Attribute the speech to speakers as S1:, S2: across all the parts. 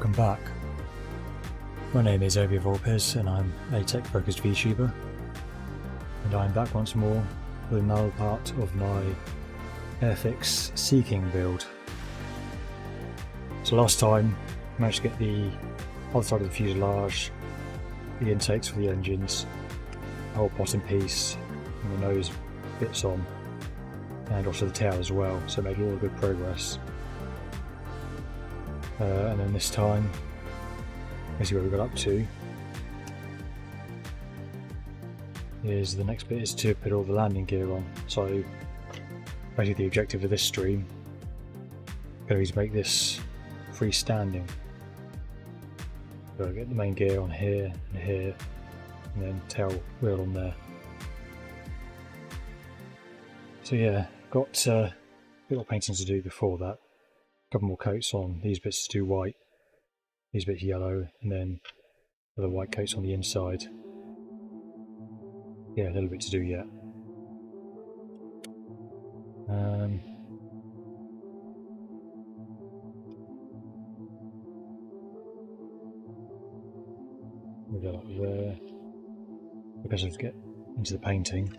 S1: Welcome back. My name is Avia Vulpes and I'm a tech-focused VTuber, and I'm back once more with another part of my Airfix Sea King build. So last time I managed to get the other side of the fuselage, the intakes for the engines, the whole bottom piece and the nose bits on, and also the tail as well, so made a lot of good progress. And then this time, let's see what we got up to. Is the next bit is to put all the landing gear on. So basically the objective of this stream is to make this freestanding. So get the main gear on here and here, and then tail wheel on there. So yeah, got a bit of painting to do before that. A couple more coats on these bits to do white, these bits yellow, and then the white coats on the inside. Yeah, a little bit to do yet. We'll go up there. Because I have to get into the painting.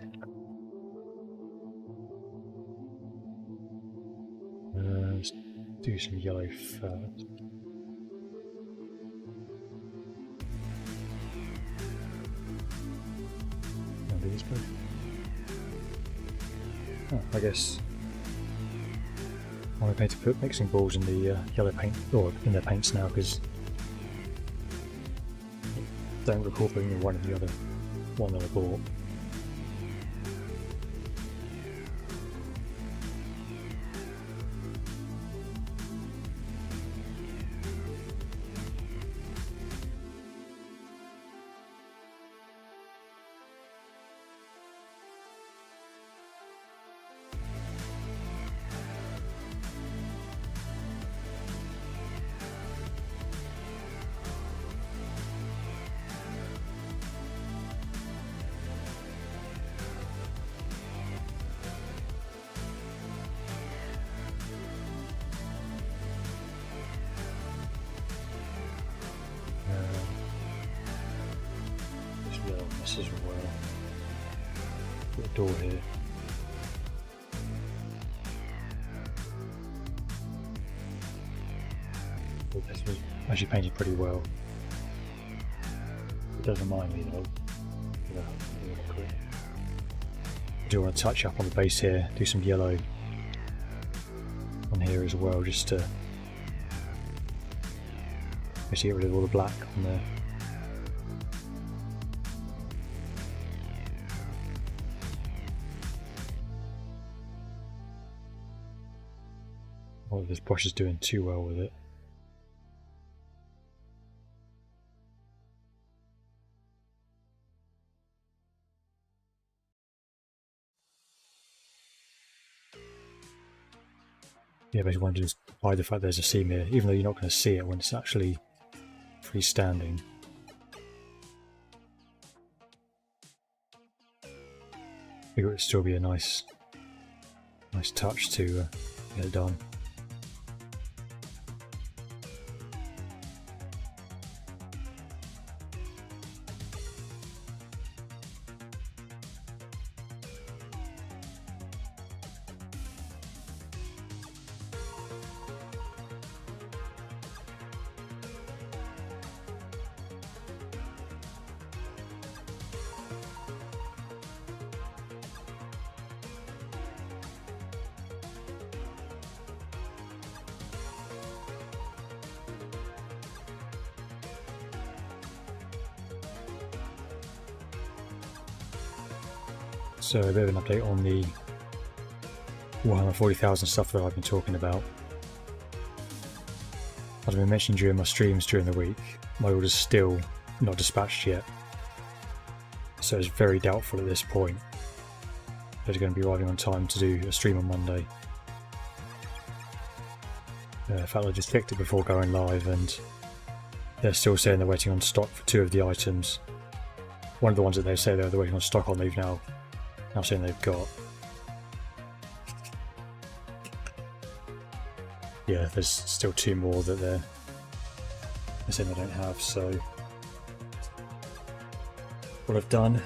S1: Let's do some yellow first. These both. Oh, I guess I'm going to put mixing balls in the yellow paint, or in their paints now, because I don't recall putting one in the other one that I bought. This as well. Put a door here. But this was actually painted pretty well. It doesn't mind me though. I do want to touch up on the base here, do some yellow on here as well, just to basically get rid of all the black on there. Oh, this brush is doing too well with it. Yeah, basically want to just hide the fact there's a seam here, even though you're not going to see it when it's actually freestanding. I think it would still be a nice touch to get it done. So a bit of an update on the Warhammer 40,000 stuff that I've been talking about. As I mentioned during my streams during the week, my order's still not dispatched yet. So it's very doubtful at this point that it's going to be arriving on time to do a stream on Monday. In fact, I just checked it before going live and they're still saying they're waiting on stock for 2 of the items. One of the ones that they say they're waiting on stock on, they've now saying they've got. Yeah, there's still 2 more that they're the same I don't have. So what I've done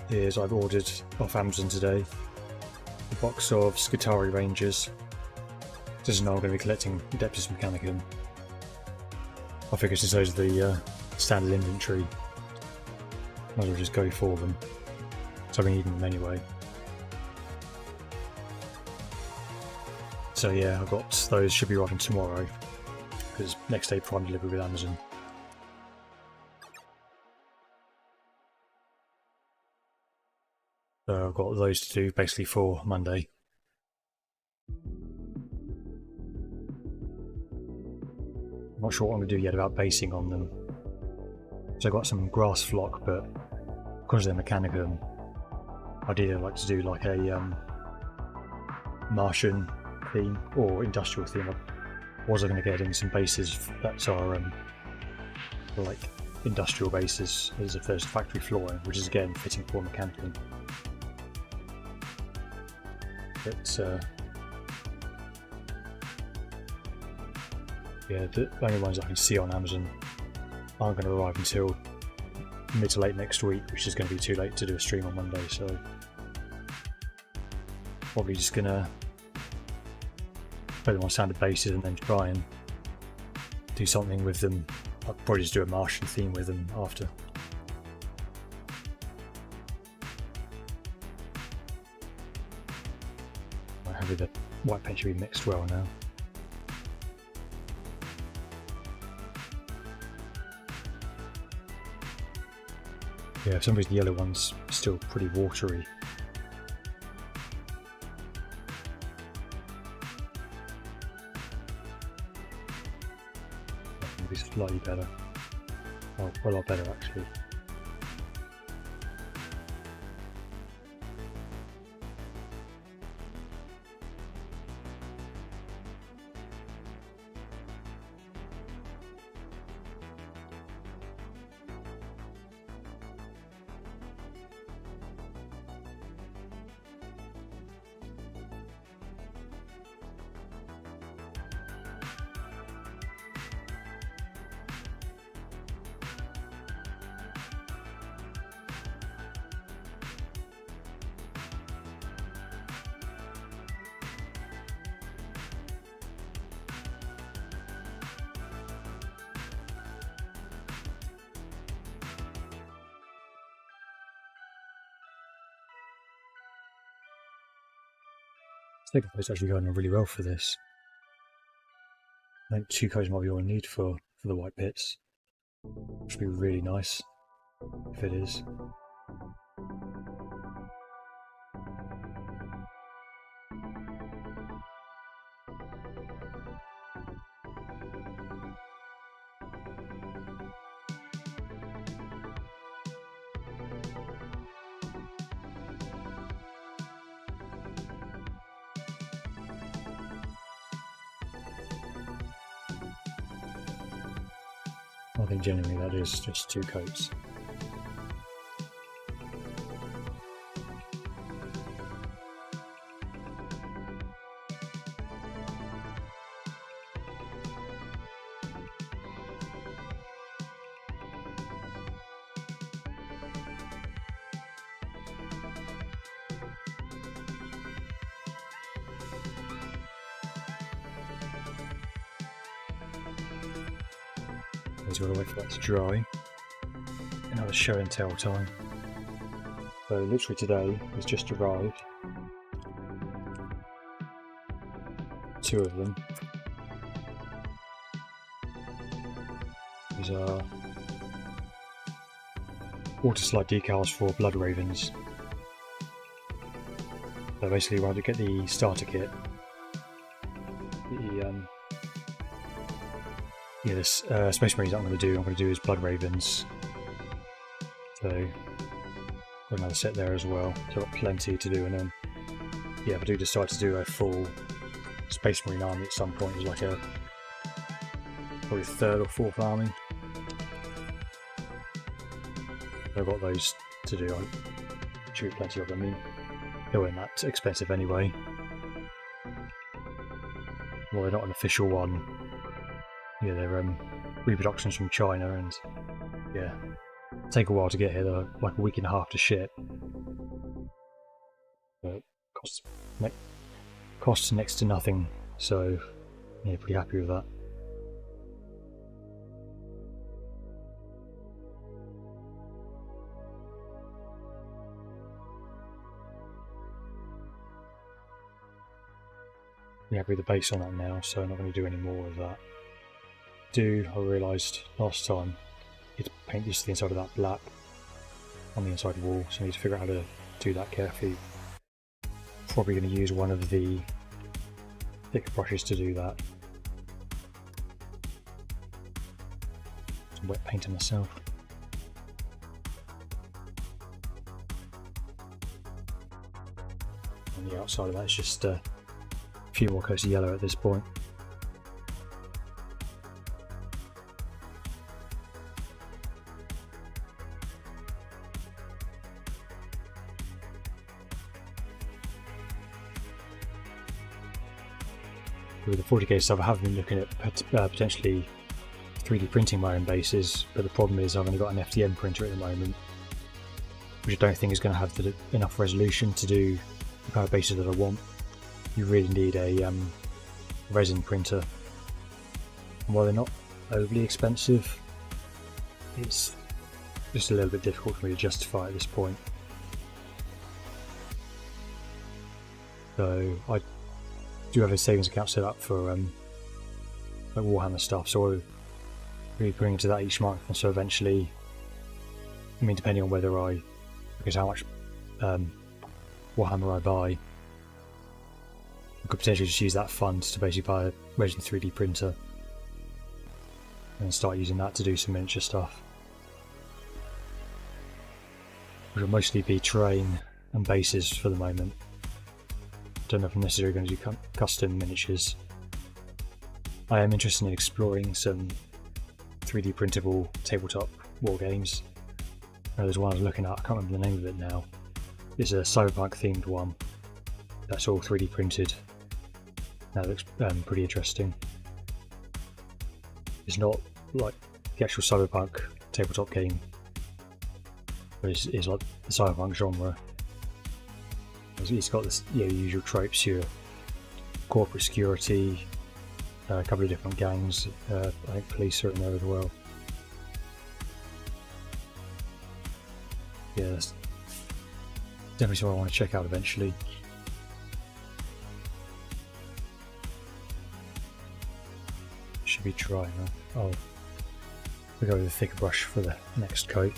S1: is I've ordered off Amazon today a box of Skitarii Rangers. Just know I'm going to be collecting Adeptus Mechanicum. I figure since those are the standard inventory, might as well just go for them. So I've been needing them anyway. So yeah, I've got those, should be arriving tomorrow, because next day prime delivery with Amazon. So I've got those to do basically for Monday. I'm not sure what I'm going to do yet about basing on them. So I've got some grass flock, but because they're Mechanicum, I'd either like to do like a Martian theme or industrial theme. I was going to get in some bases that are like industrial bases as if there's factory flooring, which is again fitting for Mechanicum. But yeah, the only ones I can see on Amazon aren't going to arrive until mid to late next week, which is going to be too late to do a stream on Monday, so probably just going to put them on standard bases and then try and do something with them. I'll probably just do a Martian theme with them after. Hopefully the white paint should be mixed well now. Yeah, for some reason the yellow one's still pretty watery. Maybe slightly better. Oh, a lot better actually. Second coat's actually going on really well for this. I think 2 coats might be all I need for the white pits, which would be really nice if it is. I think generally that is just 2 coats. We've got to wait for that to dry. Another show and tell time. So literally today it's just arrived. 2 of them. These are water slide decals for Blood Ravens. So basically we're going to get the starter kit. This Space Marines I'm going to do is Blood Ravens. So got another set there as well. So I've got plenty to do, and then yeah, if I do decide to do a full Space Marine army at some point, it's like a probably 3rd or 4th army. I've got those to do. I shoot plenty of them. I mean, they weren't that expensive anyway. Well, they're not an official one. Yeah, they're reproductions from China, and yeah, take a while to get here. They're like a week and a half to ship, but costs next to nothing. So yeah, pretty happy with that. We have the base on that now, so I'm not going to do any more of that. I realised last time you had to paint this to the inside of that black on the inside wall, so I need to figure out how to do that carefully. Probably going to use one of the thicker brushes to do that. Some wet painting myself. On the outside of that, it's just a few more coats of yellow at this point. With the 40k stuff, I have been looking at potentially 3D printing my own bases, but the problem is I've only got an FDM printer at the moment, which I don't think is going to have enough resolution to do the kind of bases that I want. You really need a resin printer, and while they're not overly expensive, it's just a little bit difficult for me to justify at this point. So I do have a savings account set up for like Warhammer stuff, so I'll be bringing to that each month, and so eventually, I mean, depending on because how much Warhammer I buy, I could potentially just use that fund to basically buy a resin 3D printer and start using that to do some miniature stuff, which will mostly be terrain and bases for the moment. Don't know if I'm necessarily going to do custom miniatures. I am interested in exploring some 3D printable tabletop war games. There's one I was looking at, I can't remember the name of it now. It's a cyberpunk themed one that's all 3D printed. That looks pretty interesting. It's not like the actual cyberpunk tabletop game, but it's like the cyberpunk genre. It's got this usual tropes, your corporate security, a couple of different gangs, I think police are in there as well. Yeah, that's definitely something I want to check out eventually. Should be trying that. Oh, we'll go with a thicker brush for the next coat.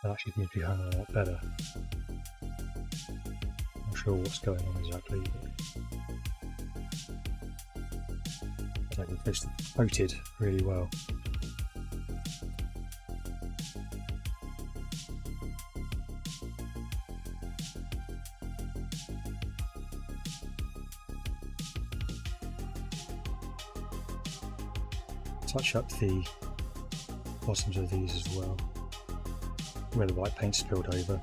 S1: That actually seems to be hanging a lot better. Not sure what's going on exactly. But I think it's coated really well. Touch up the bottoms of these as well, where the white paint spilled over.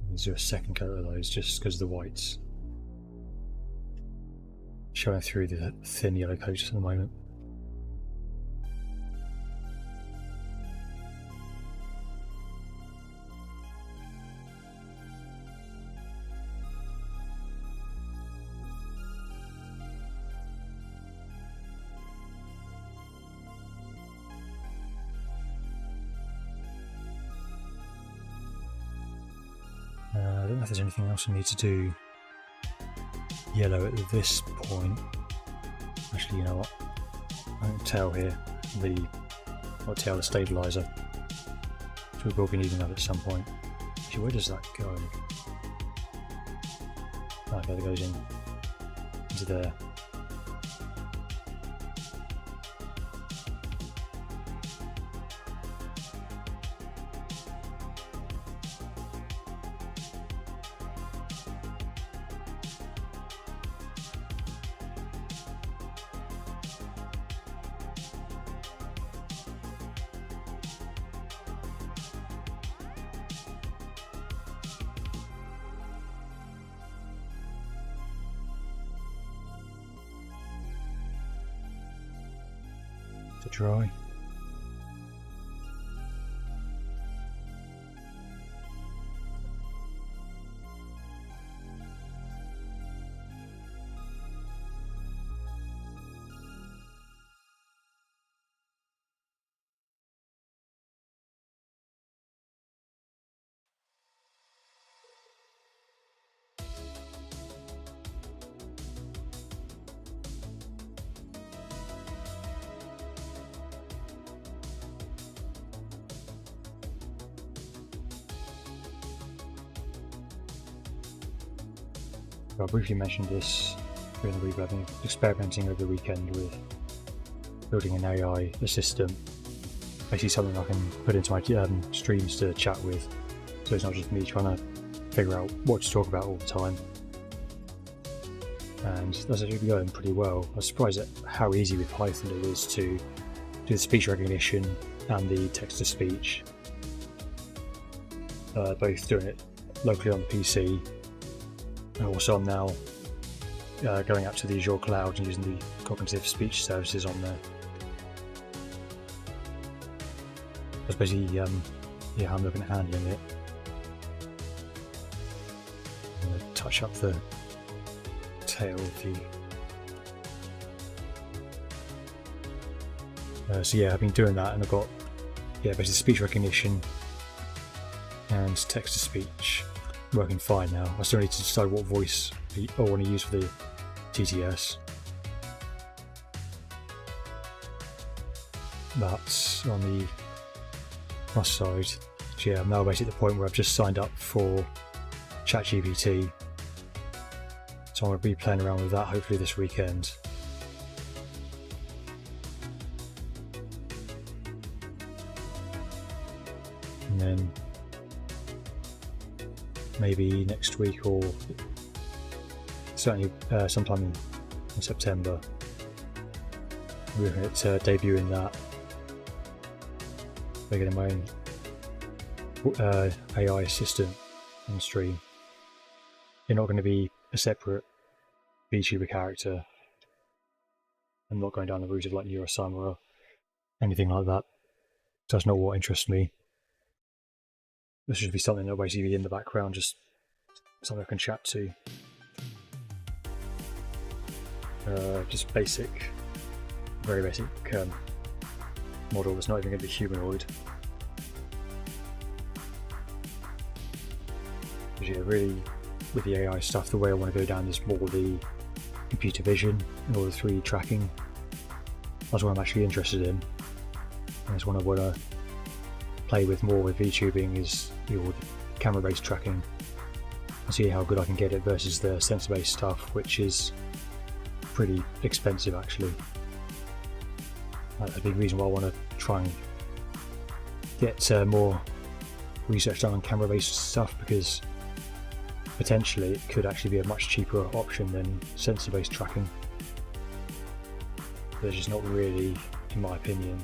S1: Let's do a second coat of those just because the white's showing through the thin yellow coats at the moment. I don't know if there's anything else I need to do yellow at this point. Actually, you know what? I can tell here the stabilizer. we will be needing that at some point. Actually, where does that go? Oh, okay, that goes into there. To dry. I briefly mentioned this during the week, but I've been experimenting over the weekend with building an AI assistant. Basically something I can put into my streams to chat with, so it's not just me trying to figure out what to talk about all the time. And that's actually going pretty well. I was surprised at how easy with Python it is to do the speech recognition and the text-to-speech. Both doing it locally on the PC, and also I'm now going out to the Azure cloud and using the cognitive speech services on there. That's basically how I'm looking at handling it. I'm going to touch up the tail view. So yeah, I've been doing that, and I've got basically speech recognition and text-to-speech working fine now. I still need to decide what voice I want to use for the TTS. That's on the plus side. So yeah, I'm now basically at the point where I've just signed up for ChatGPT, so I'm going to be playing around with that hopefully this weekend. And then maybe next week, or certainly sometime in September, we're looking at debuting that, making my own AI assistant on stream. You're not going to be a separate VTuber character. I'm not going down the route of like Neurosum or anything like that. That's not what interests me. This should be something that'll basically be in the background, just something I can chat to. Just basic, very basic model that's not even going to be humanoid. But yeah, really, with the AI stuff, the way I want to go down is more the computer vision and all the 3D tracking. That's what I'm actually interested in. And that's what I want to play with more with VTubing, is the camera-based tracking, and see how good I can get it versus the sensor-based stuff, which is pretty expensive actually. A big reason why I want to try and get more research done on camera-based stuff, because potentially it could actually be a much cheaper option than sensor-based tracking. There's just not really, in my opinion,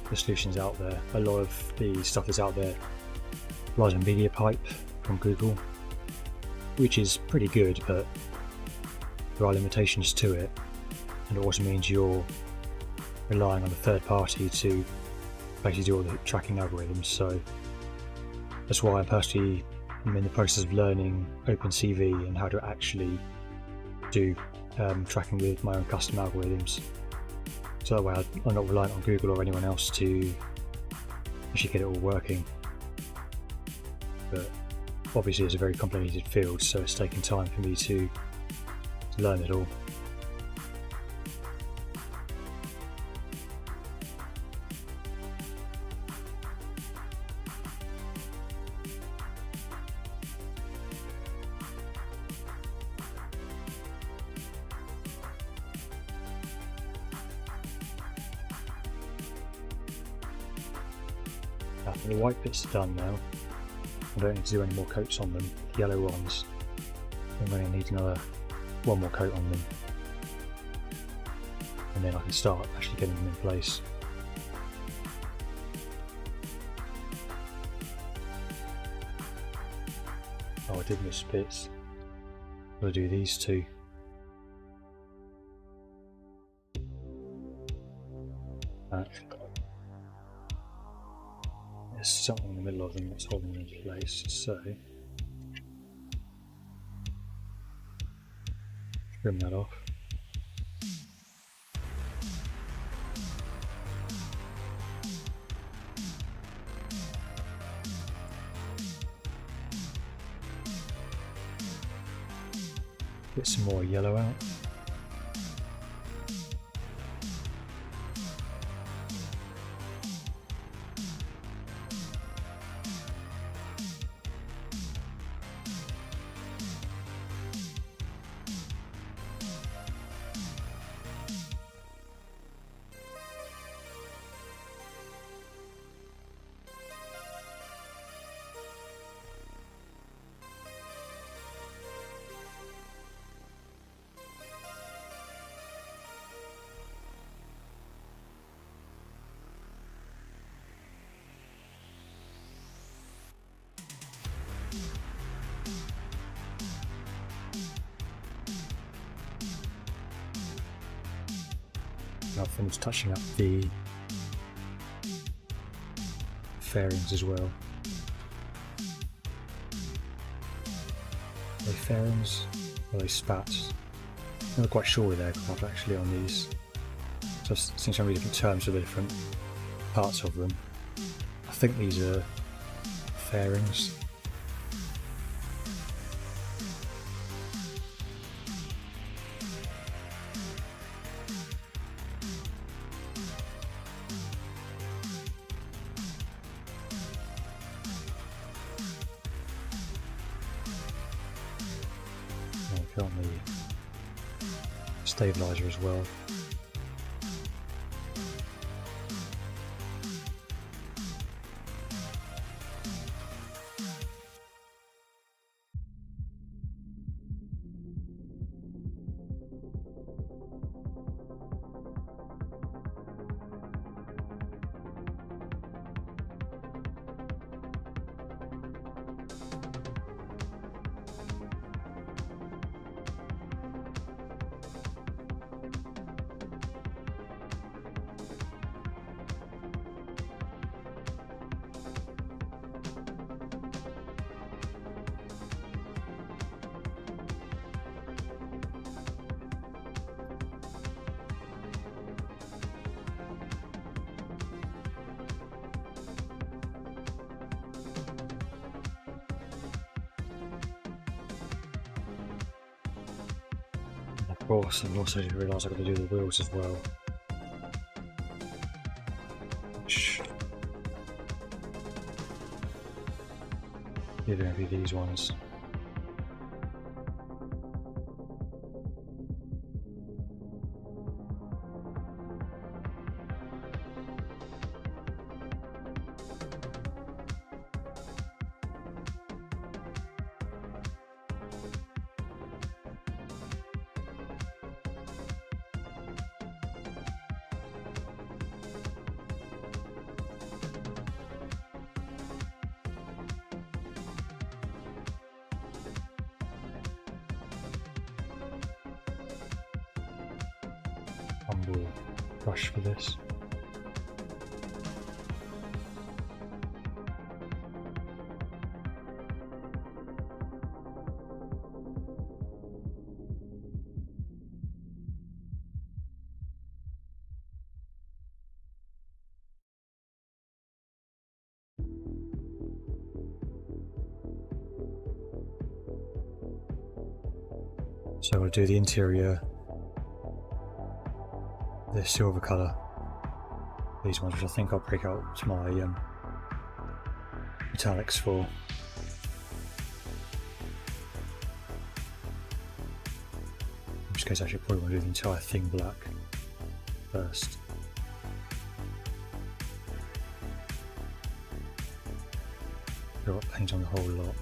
S1: the solutions out there. A lot of the stuff that's out there relies on media pipe from Google, which is pretty good, but there are limitations to it, and it also means you're relying on a third party to basically do all the tracking algorithms. So that's why I'm in the process of learning OpenCV and how to actually do tracking with my own custom algorithms. So that way I'm not reliant on Google or anyone else to actually get it all working. But obviously it's a very complicated field, so it's taken time for me to learn it all. The white bits are done now. I don't need to do any more coats on them. The yellow ones, I'm going to need one more coat on them. And then I can start actually getting them in place. Oh, I did miss bits. I'll do these two. There's something in the middle of them that's holding them in place, so trim that off. Get some more yellow out. I've finished touching up the fairings as well. Are they fairings? Or are they spats? I'm not quite sure with aircraft actually on these. So I've seen so many different terms for the different parts of them. I think these are fairings. On the stabilizer as well. Of course, and also just realised I've got to do the wheels as well. They're going to be these ones. Humble brush for this. So I'll do the interior, the silver colour, these ones which I think I'll break out to my metallics for. In which case I should probably want to do the entire thing black first. got paint on the whole lot.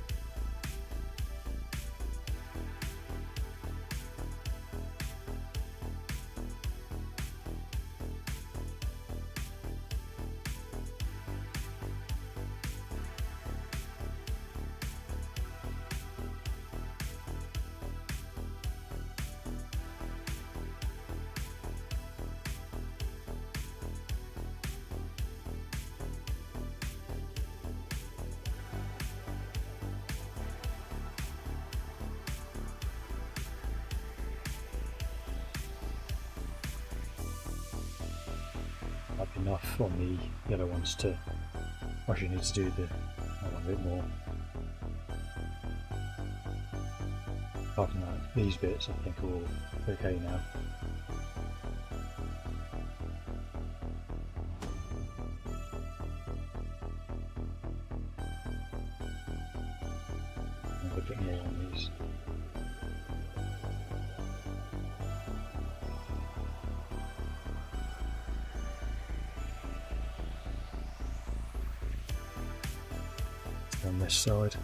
S1: Might be enough on the yellow ones to actually need to do the one a bit more. Apart from that, these bits I think are all okay now. A bit more on these. On this side.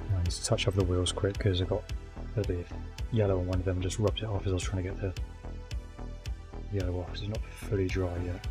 S1: I need to touch off the wheels quick because I got a bit of yellow on one of them and just rubbed it off as I was trying to get the yellow off. It's not fully dry yet.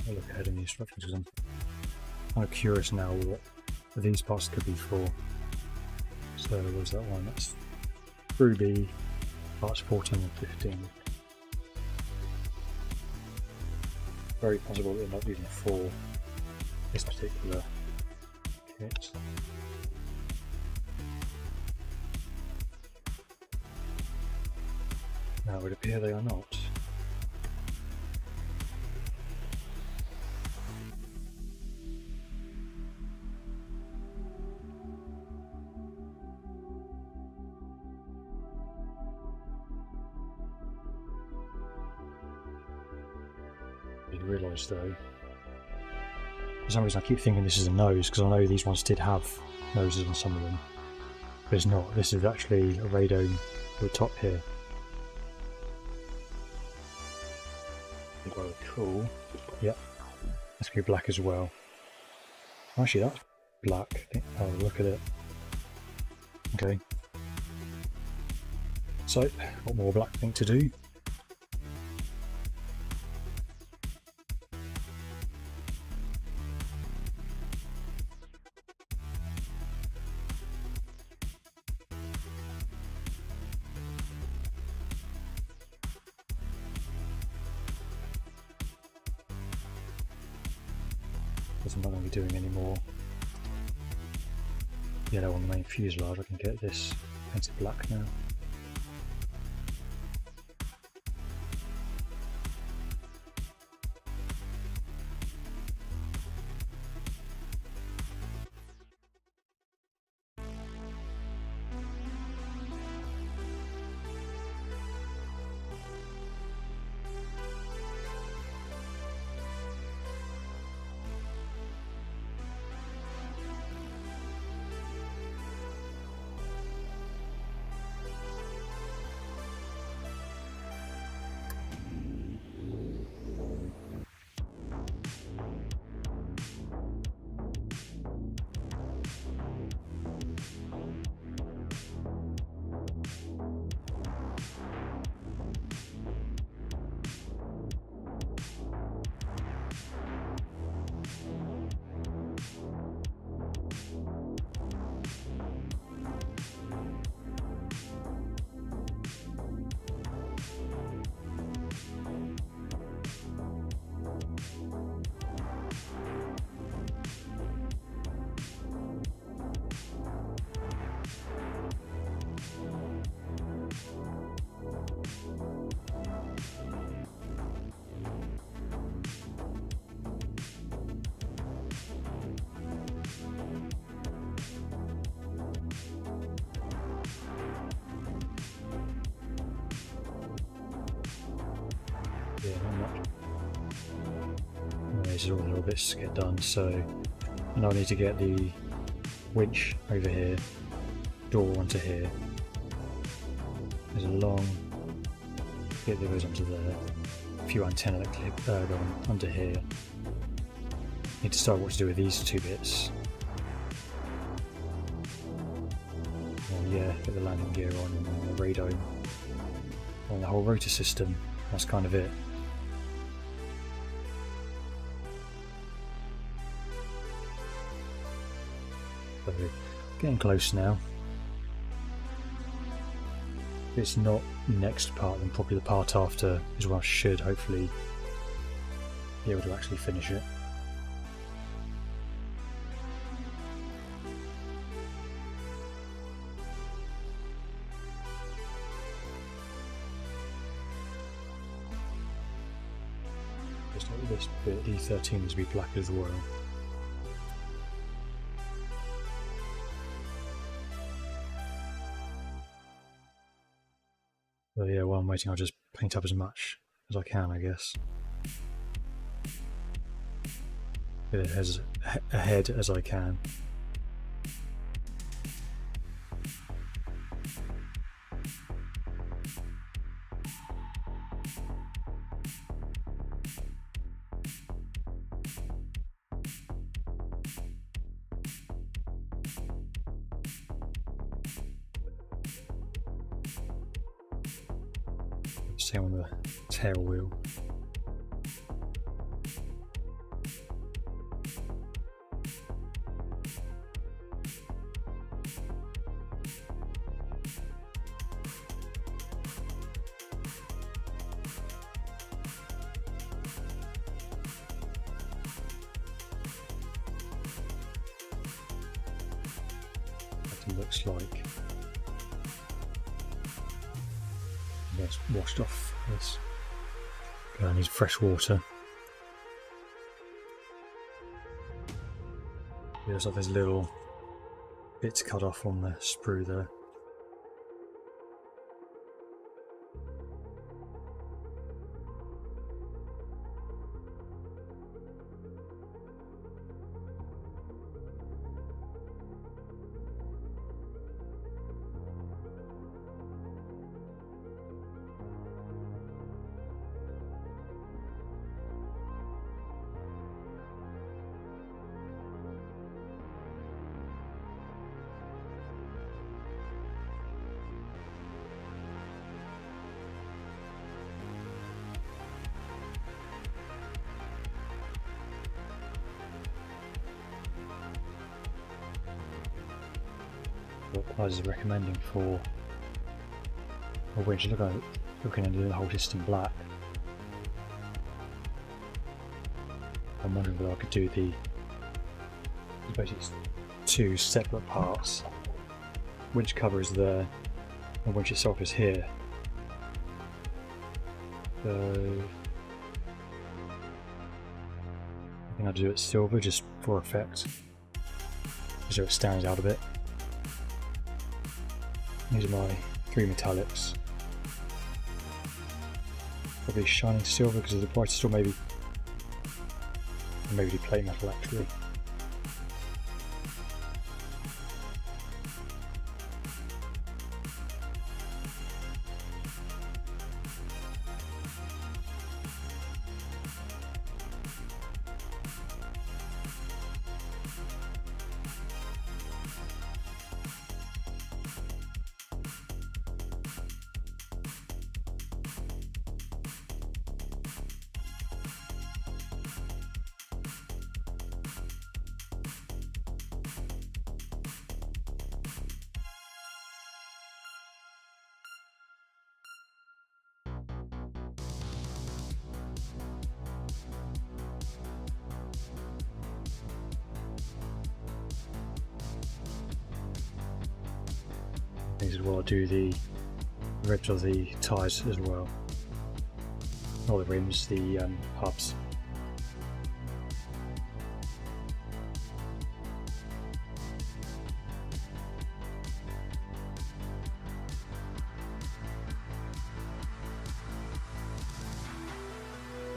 S1: I'll look ahead in the instructions because I'm kind of curious now what these parts could be for. So where's that one? That's Ruby, parts 14 and 15. Very possible that they're not using it for this particular kit. Now it would appear they are not. Realise though, for some reason I keep thinking this is a nose because I know these ones did have noses on some of them, but it's not. This is actually a radome at the top here. Well, cool. Yep, that's going to be black as well. Actually, that's black. Oh, look at it. Okay. So, got more black thing to do. I'm not going to be doing any more yellow on the main fuselage. I can get this painted black now. Yeah, not much. This is all a little bit to get done, so now I need to get the winch over here, door onto here. There's a long bit that goes onto there, a few antenna that clip go on under here. Need to decide what to do with these two bits. Oh yeah, get the landing gear on and then the radome and the whole rotor system. That's kind of it. So, getting close now. If it's not next part, then probably the part after is where I should hopefully be able to actually finish it. Just like this bit, D13 needs to be black as well. So yeah, while I'm waiting, I'll just paint up as much as I can, I guess. Get it as ahead as I can. Same on the tail wheel. That looks like. It's washed off this. I need fresh water. There's like those little bits cut off on the sprue there. What Price is recommending for a winch. Looking into the whole system black. I'm wondering whether I could do basically two separate parts. Winch cover is there, and winch itself is here. So I think I'll do it silver just for effect, so it stands out a bit. These are my three metallics. Probably shining silver because of the brightest, or maybe do plate metal actually. As well, do the ribs of the tyres as well. Not the rims, the hubs.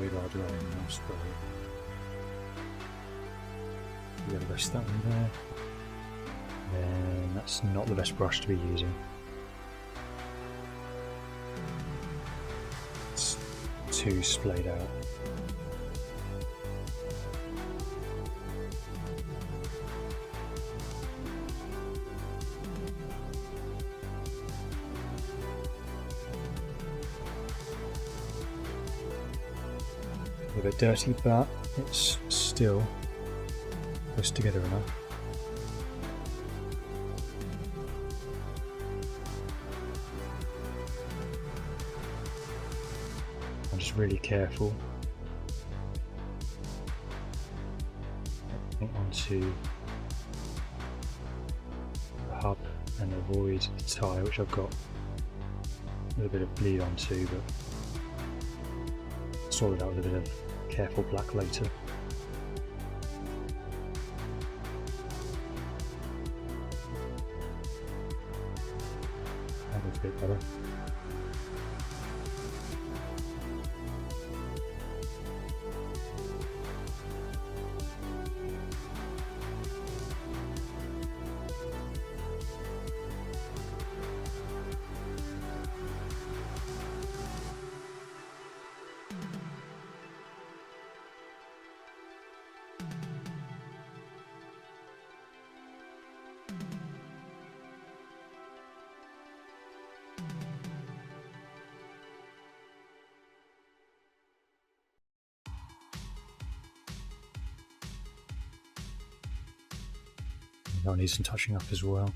S1: very large line now, so we're going to rest that one there. And that's not the best brush to be using. It's too splayed out. A bit dirty, but it's still close together enough. I'm just really careful. Onto the hub and avoid the tyre, which I've got a little bit of bleed onto, but sort it out with a bit of careful black later. That looks a bit better. I'll need some touching up as well.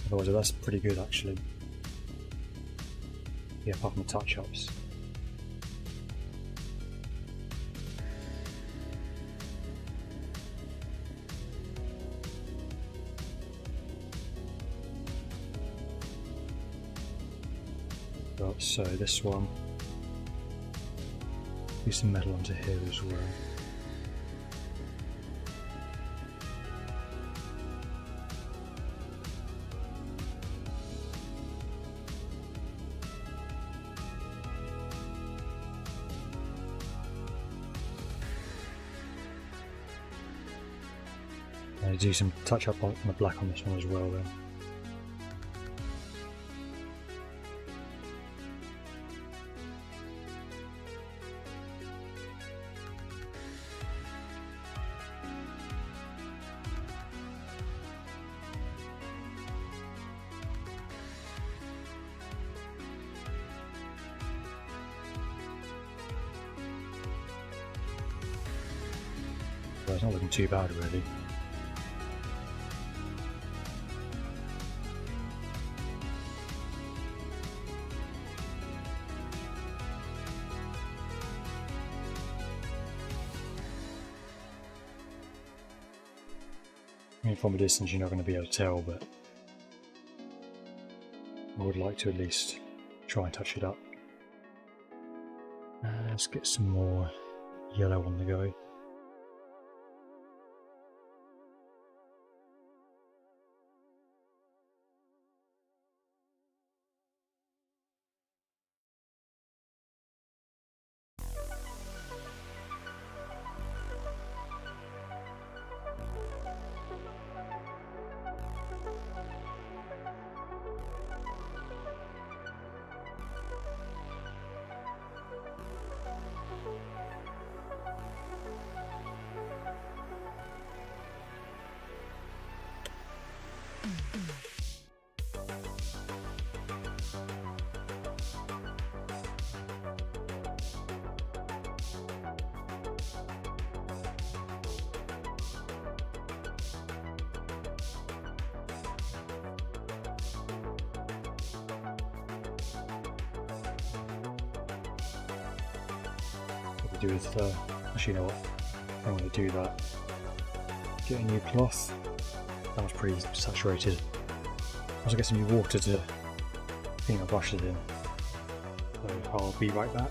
S1: Otherwise, that's pretty good actually. Yeah, apart from the touch-ups. So this one, use some metal onto here as well. And do some touch up on the black on this one as well then. It's not looking too bad really. I mean, from a distance you're not going to be able to tell, but I would like to at least try and touch it up. Let's get some more yellow on the go. Do with actually, you know what, I don't want to do that. Get a new cloth. That was pretty saturated. Also get some new water to clean my brushes in. So I'll be right back.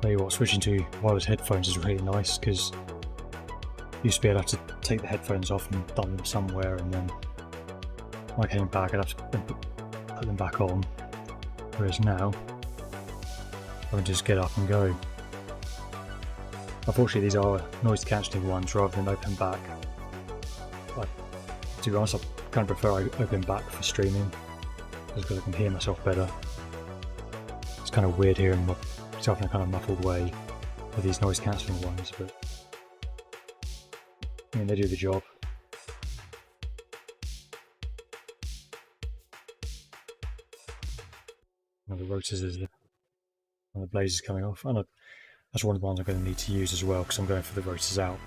S1: Tell you what, switching to wireless headphones is really nice, because you used to be able to take the headphones off and dump them somewhere, and then when I came back I'd have to put them back on, whereas now I can just get up and go. Unfortunately these are noise cancelling ones rather than open back. To be honest, I kind of prefer open back for streaming, because I can hear myself better. It's kind of weird hearing myself in a kind of muffled way with these noise cancelling ones, but I mean, they do the job. And the rotors is and the blaze is coming off. And that's one of the ones I'm going to need to use as well, because I'm going for the rotors out.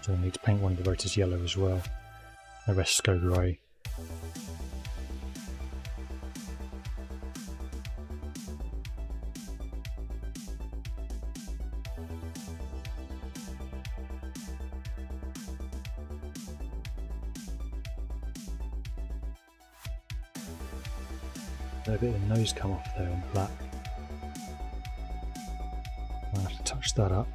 S1: So I need to paint one of the rotors yellow as well. The rest go grey. Let a bit of the nose come off there on black. I'll have to touch that up.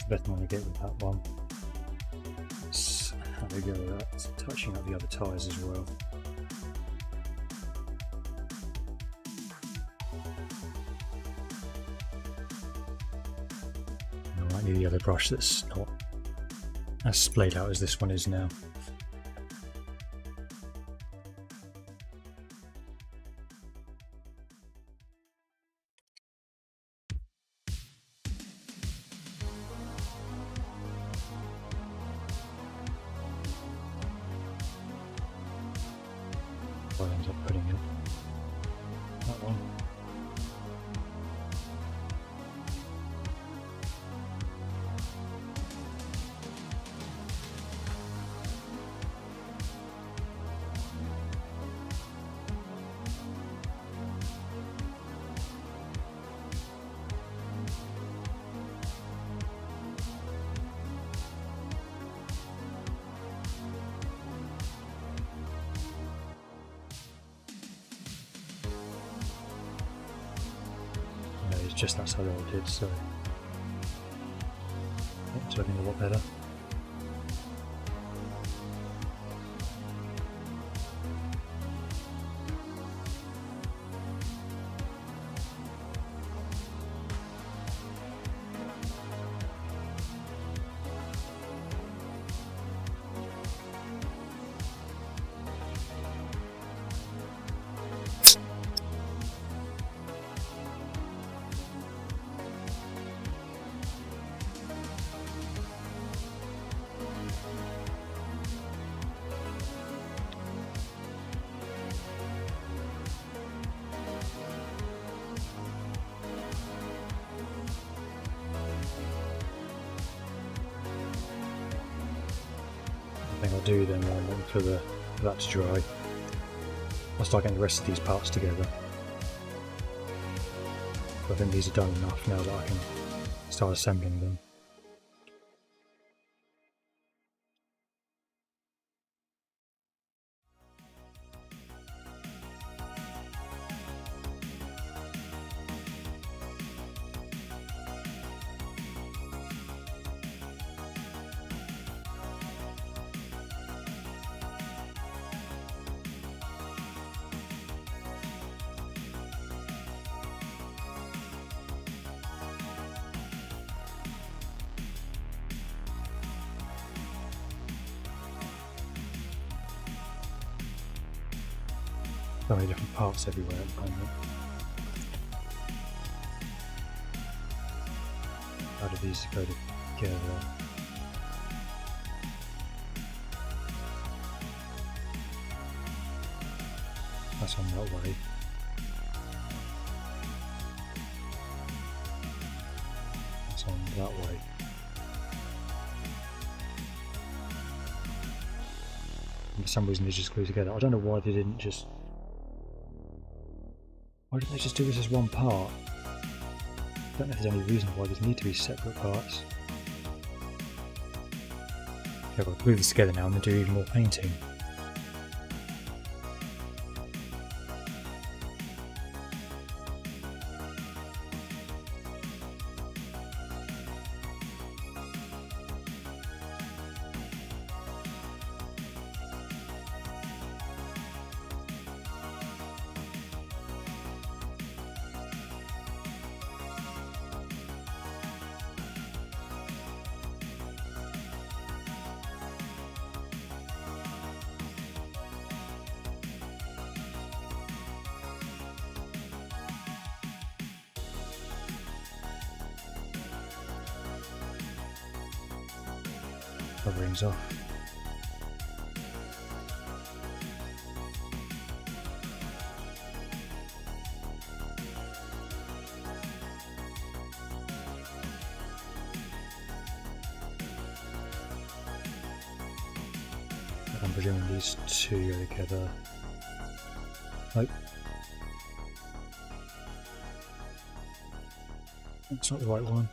S1: Better than I get with that one. Let's have a go at that, touching up the other tyres as well. I might need the other brush that's not as splayed out as this one is now. I end up putting it that one. It's just that side I did, so it's looking a lot better. I think I'll do then while I'm waiting for that to dry. I'll start getting the rest of these parts together. But I think these are done enough now that I can start assembling them. So many different parts everywhere at the moment. How do these go together? That's on that way. That's on that way. And for some reason they just glue together. I don't know why they didn't just... Why didn't they just do this as one part? I don't know if there's any reason why these need to be separate parts. Okay, I'll glue this together now and then do even more painting. Coverings off. I'm presuming these two go together. Nope. That's not the right one.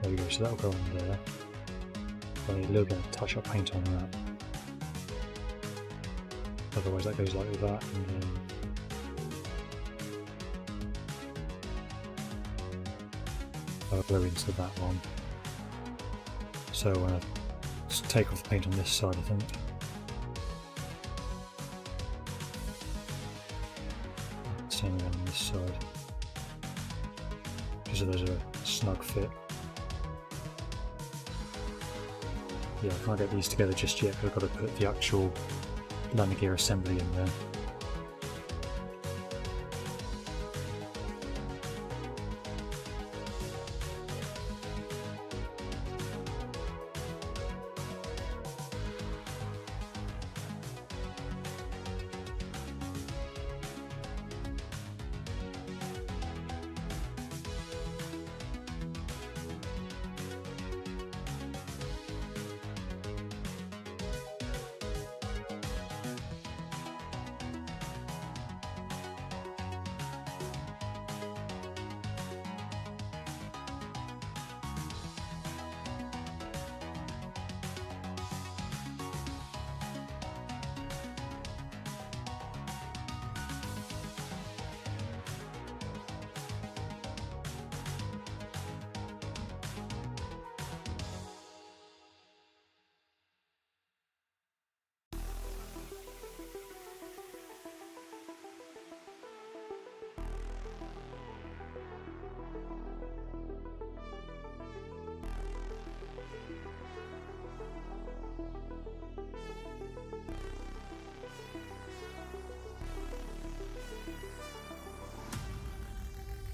S1: There we go, so that'll go on there. But a little bit of touch up paint on that. Otherwise that goes like that, and then I'll blow into that one. So I'm going to just take off the paint on this side, I think. Same again on this side. Just so there's a snug fit. Yeah, I can't get these together just yet because I've got to put the actual landing gear assembly in there.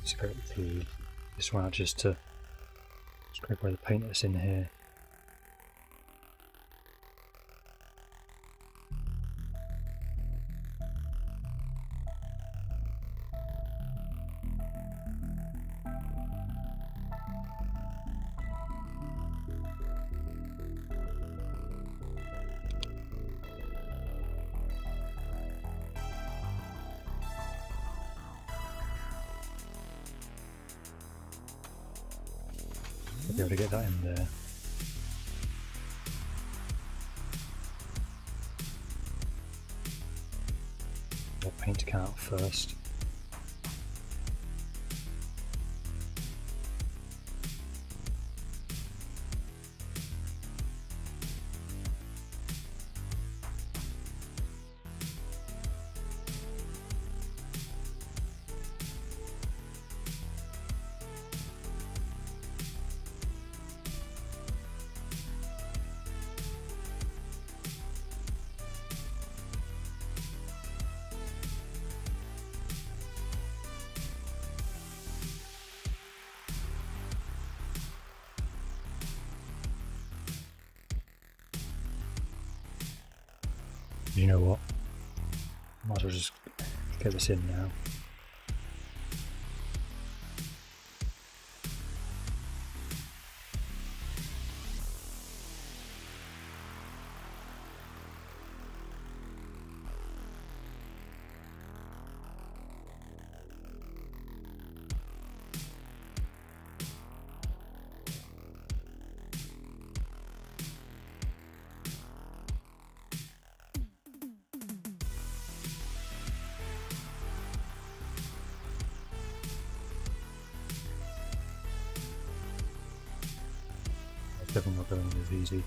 S1: Scrape this one out just to scrape away the paint that's in here. I'll be able to get that in there. I'll paint a can out first. You know what? Might as well just get this in now. Definitely not going as easy.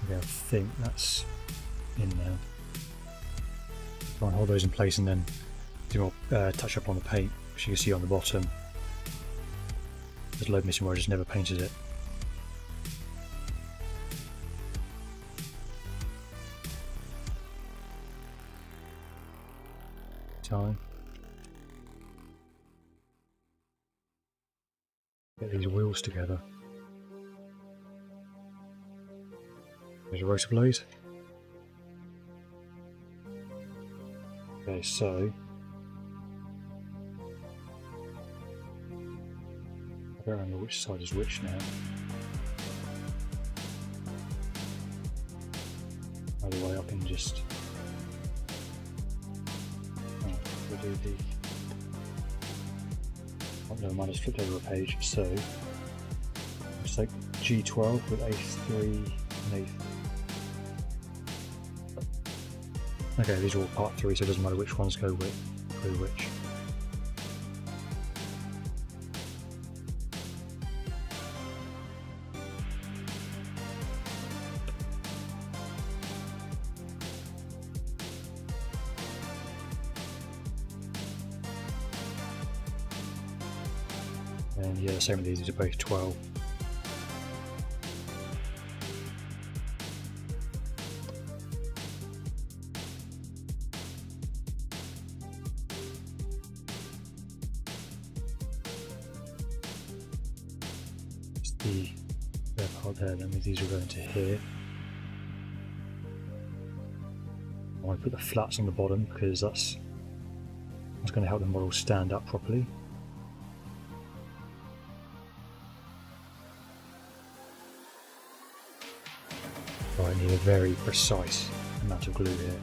S1: Okay, I think that's in now. Try and hold those in place and then do more touch up on the paint, which you can see on the bottom. There's a load missing where I just never painted it. Time. Get these wheels together. There's a rotor blade. Okay, so I don't remember which side is which now. Either way, I can just do the. Oh, never mind, I just flipped over a page. So just like G12 with A3 and A. Okay, these are all part 3, so it doesn't matter which ones go which. And yeah, same with these are both 12. It's the red part there, that means these are going to here. I want to put the flats on the bottom because that's going to help the model stand up properly. I need a very precise amount of glue here.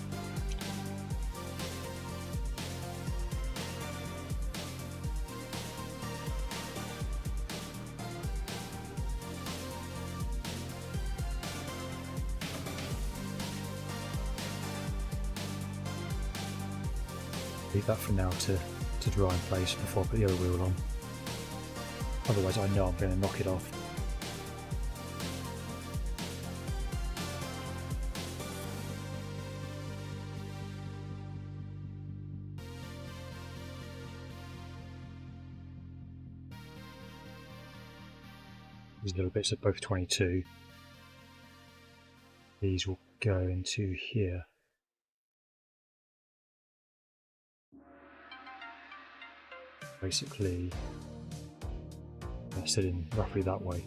S1: Leave that for now to dry in place before I put the other wheel on. Otherwise I know I'm going to knock it off. These little bits are both 22. These will go into here. Basically, they're sit in roughly that way.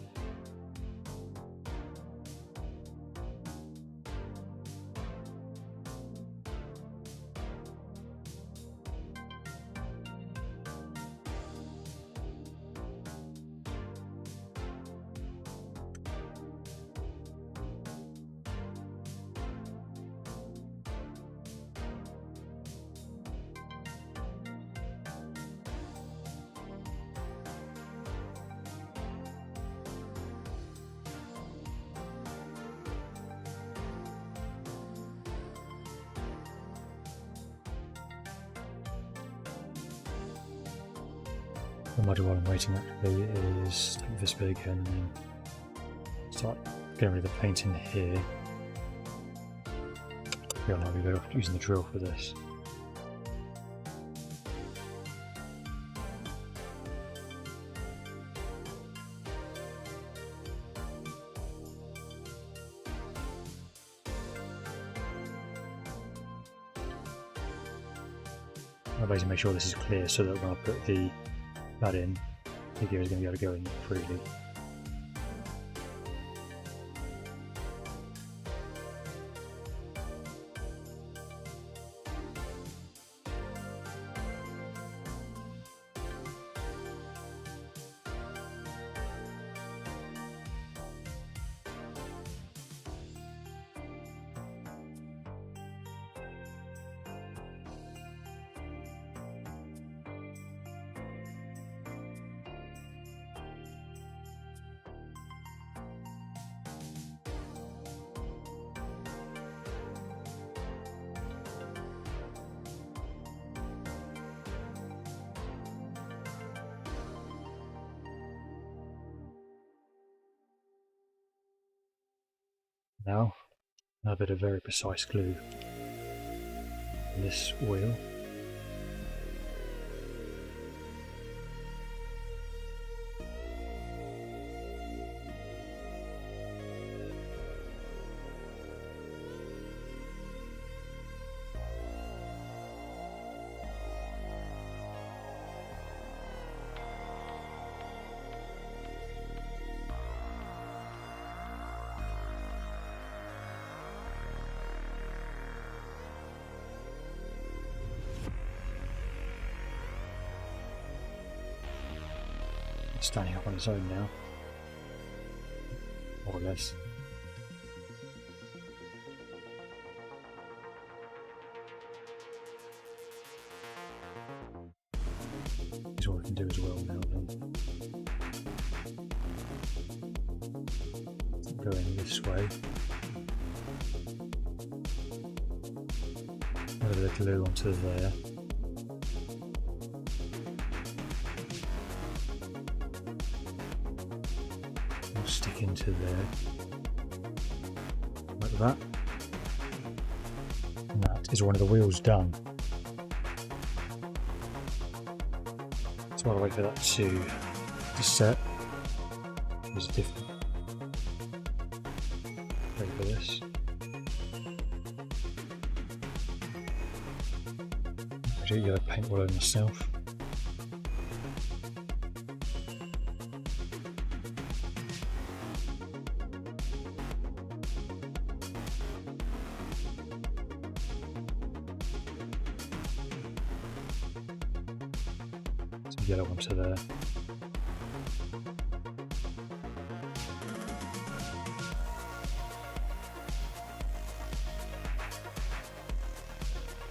S1: What I do while I'm waiting actually is take this bit again and then start getting rid of the paint in here. Yeah, I'll be better off using the drill for this. I'll basically make sure this is clear so that when I put that in, the gear is going to be able to go in freely. Now, a bit of very precise glue on this wheel. Standing up on its own now, more or less. That's all we can do as well now then. Going this way. Add a bit of glue onto there. Stick into there, like that. And that is one of the wheels done. So while I wait for that to set, there's a different way for this. I do yellow paint all over myself. Yellow onto there.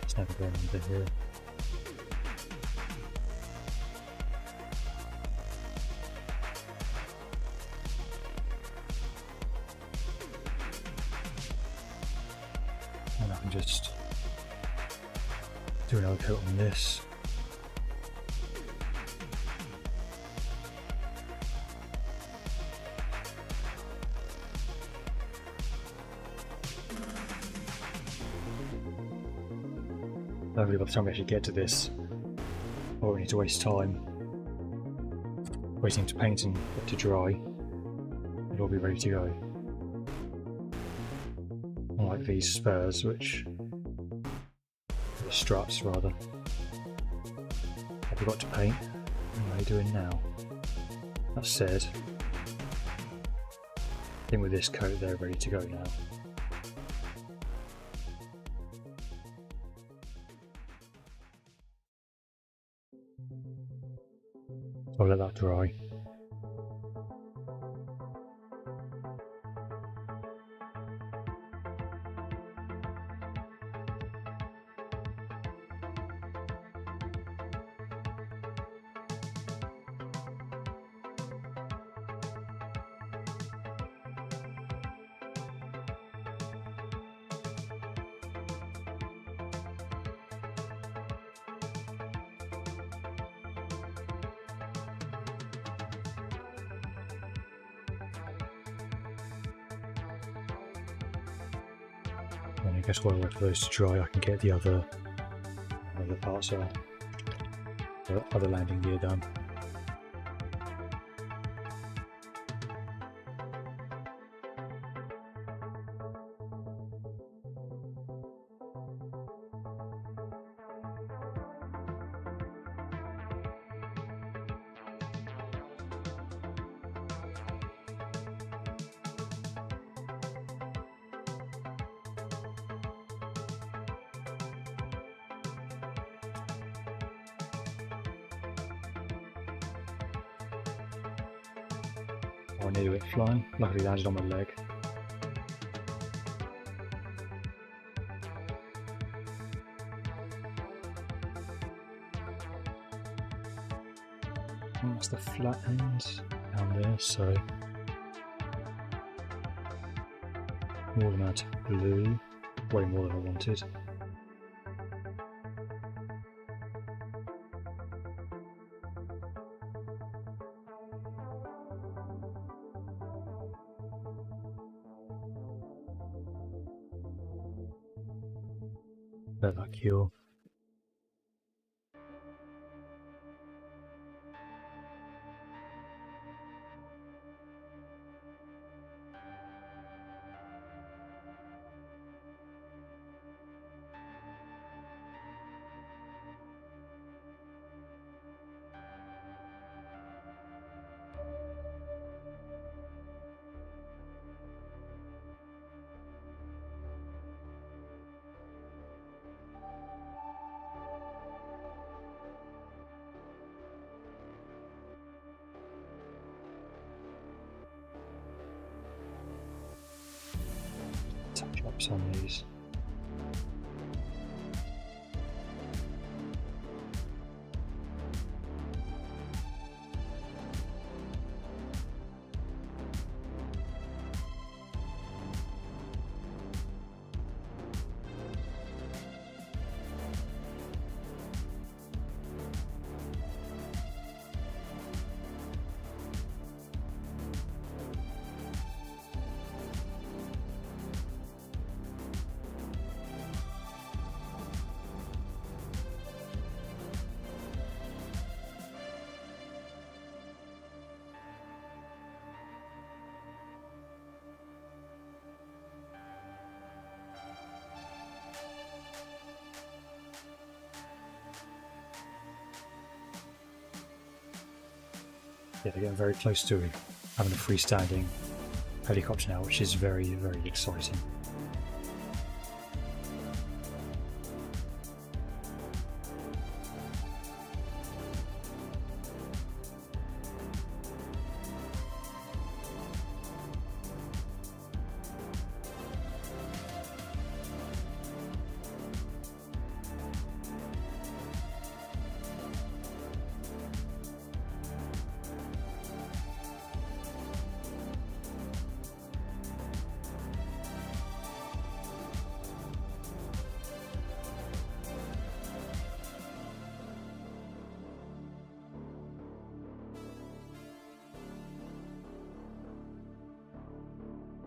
S1: It's never going under here. And I can just do another coat on this. Hopefully by the time we actually get to this, I won't need to waste time waiting to paint and get to dry. It'll all be ready to go. Unlike these spurs, which the struts rather, I forgot to paint. What am I doing now? That said, I think with this coat they're ready to go now. I'll let that dry. And I guess while I wait for those to dry, I can get the other parts of the other landing gear done. I nearly went flying. Luckily landed on my leg. And that's the flat end down there, so more than that blue, way more than I wanted. Let that cure. Touch up some of these. Yeah, they're getting very close to having a freestanding helicopter now, which is very, very exciting.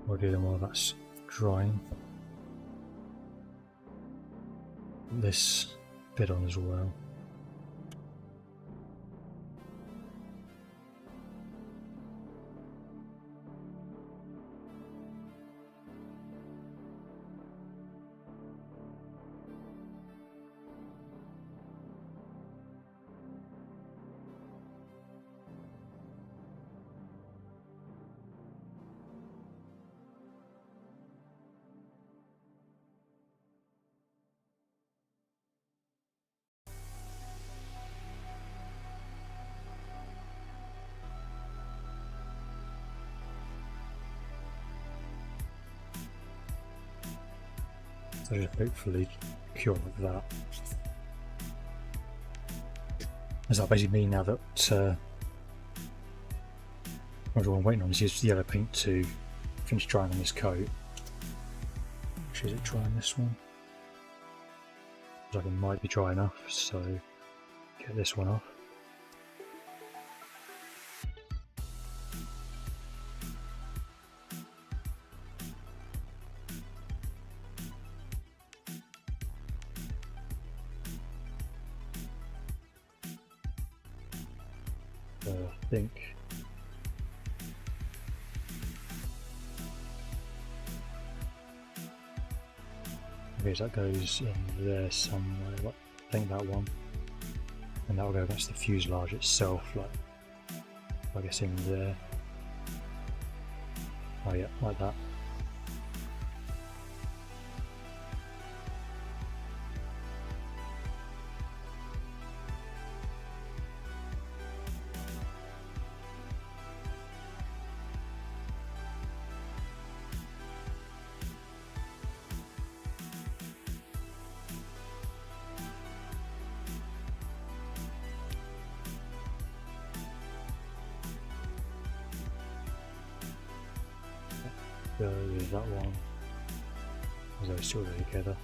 S1: We'll do them while that's drying. This bit on as well. So just hopefully cure like that. Does that basically mean now that what I'm waiting on is just the yellow paint to finish drying on this coat? Actually, is it drying this one? Looks like it might be dry enough, so get this one off. I think okay, so that goes in there somewhere. I think that one, and that will go against the fuselage itself, like I guess in there. Oh yeah, like that. go with that one, as those two are together.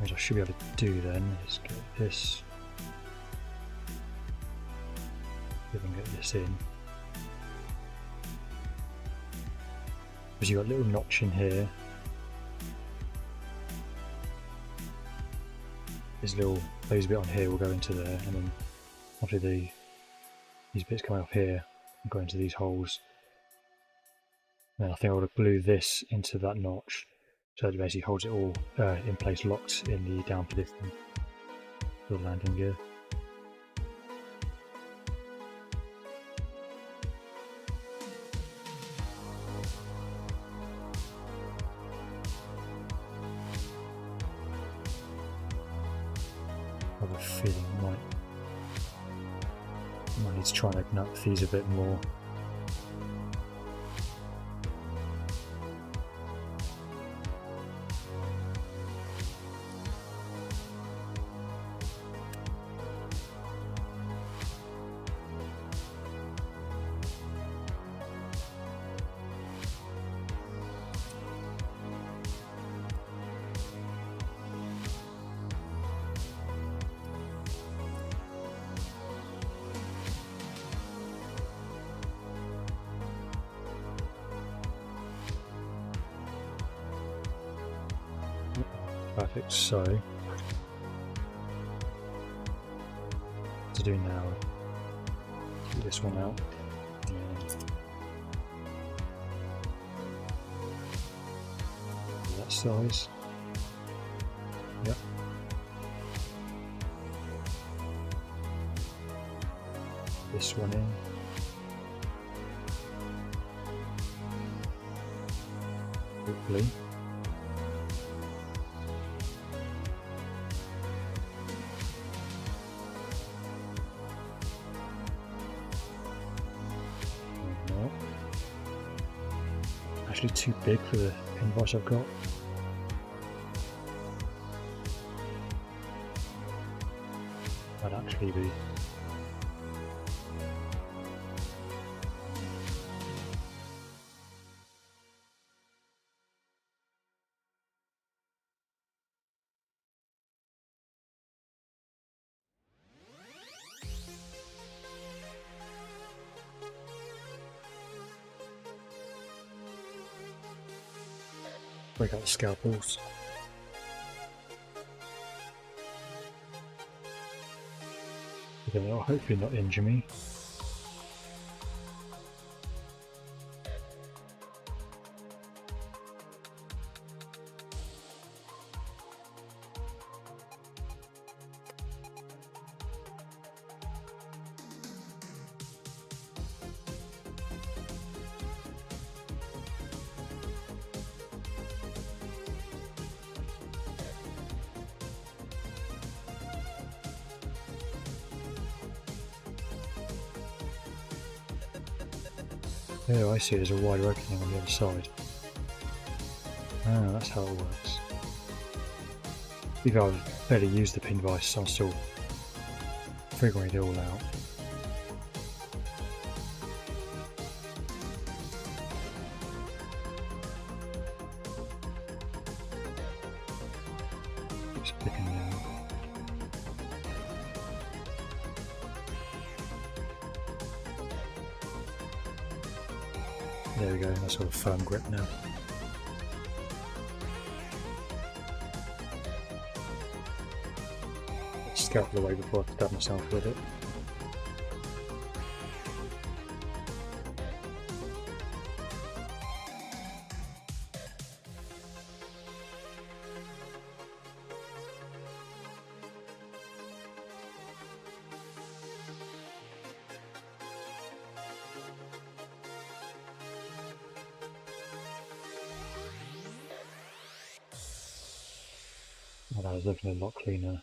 S1: What I should be able to do then is get this, see if I can get this in. Because you've got a little notch in here. This little those bit on here will go into there, and then after these bits coming off here will go into these holes. And then I think I would have glue this into that notch, so it basically holds it all in place, locked in the down position for the landing gear. I have a feeling I might need to try and open up these a bit more. Perfect, so to do now, take this one out, and that size, yep, this one in, hopefully. Actually too big for the pin device I've got. That'd actually be break out the scalpels. Then they'll hopefully not injure me. Oh, I see, there's a wider opening on the other side. Ah, that's how it works. Even though I've barely used the pin device, so I'm still figuring it all out. It's flipping now. There we go, that's got a firm grip now. Scalpel away before I stab myself with it. Oh, that was looking a lot cleaner.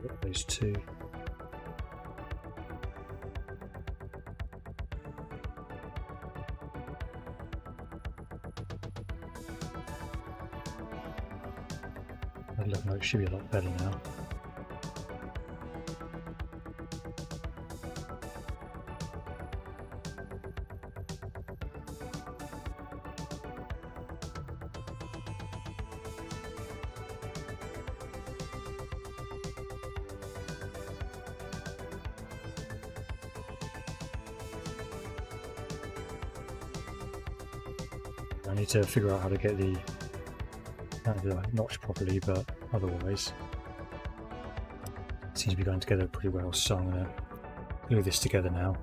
S1: Got those two. Look, no, it should be a lot better now. I need to figure out how to get the notch properly, but otherwise it seems to be going together pretty well, so I'm going to glue this together now.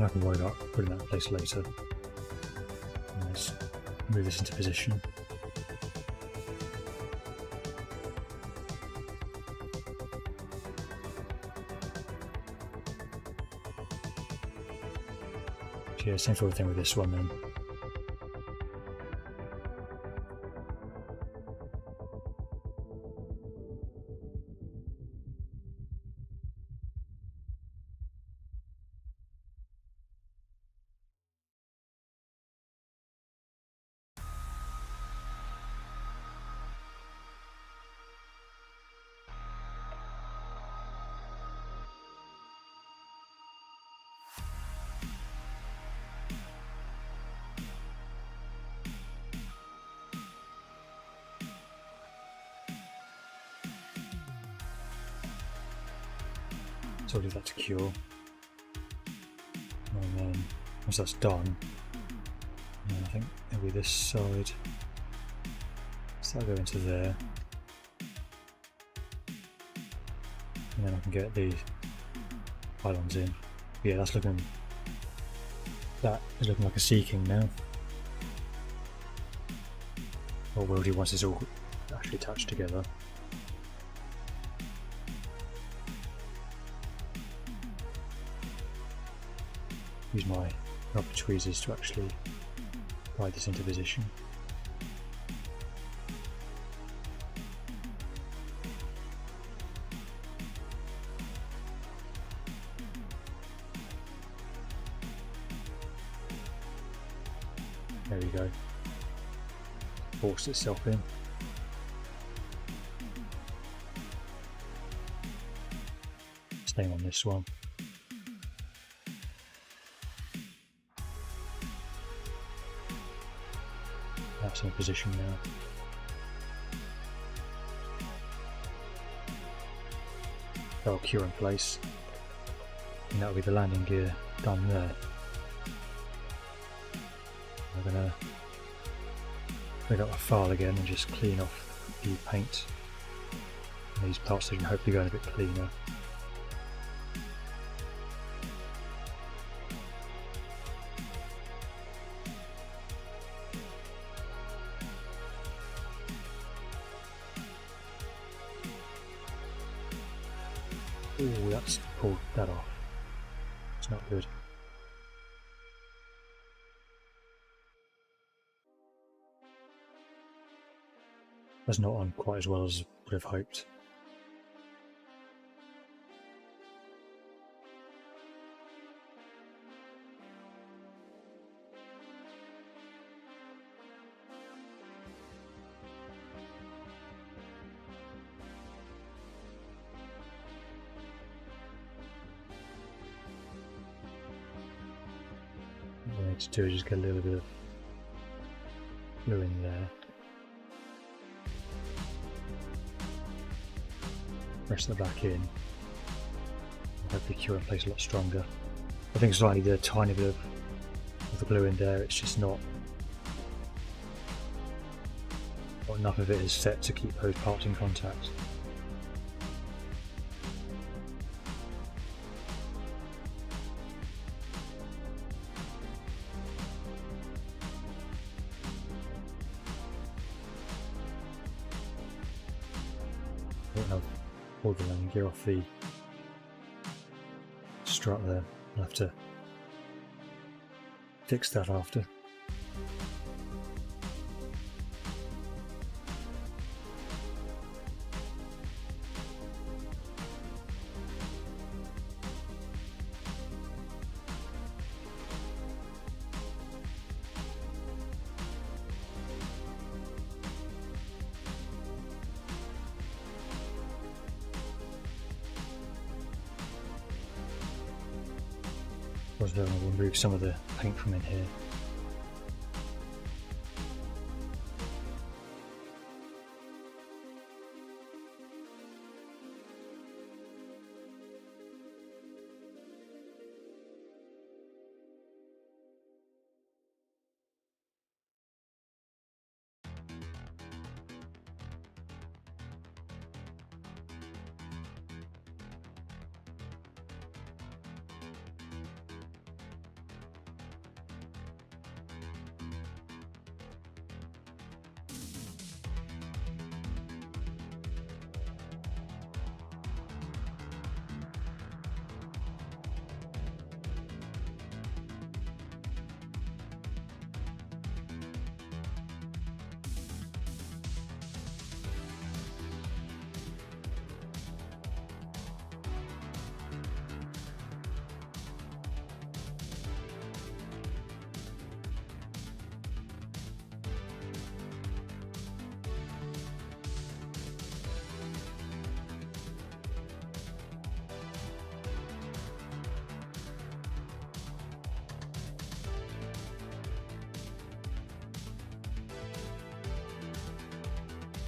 S1: I can worry about putting that in place later. Let's move this into position. Yeah, same sort of thing with this one then. So I'll leave that to cure, and then once that's done, I think it'll be this side, so that'll go into there, and then I can get the pylons in. Yeah, that is looking like a Sea King now. Or will do once it's all actually attached together. Use my rubber tweezers to actually guide this into position. There we go. Forced itself in. Staying on this one. That's in position now. That'll cure in place, and that'll be the landing gear done there. I'm going to pick up my file again and just clean off the paint in these parts so you can hopefully go in a bit cleaner. Ooh, that's pulled that off. It's not good. That's not on quite as well as I would have hoped. What I need to do is just get a little bit of glue in there. Press that back in. Hopefully cure in place a lot stronger. I think it's only the tiny bit of the glue in there, it's just not enough of it is set to keep those parts in contact. don't have all the landing gear off the strut there. I'll have to fix that after. Then I'll remove some of the paint from in here.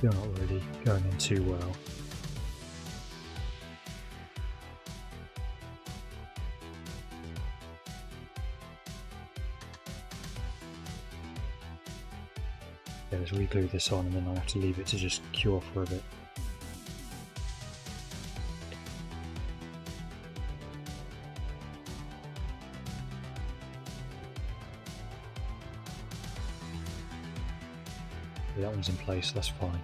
S1: You're not really going in too well. Yeah, let's re-glue this on and then I'll have to leave it to just cure for a bit. That one's in place, that's fine.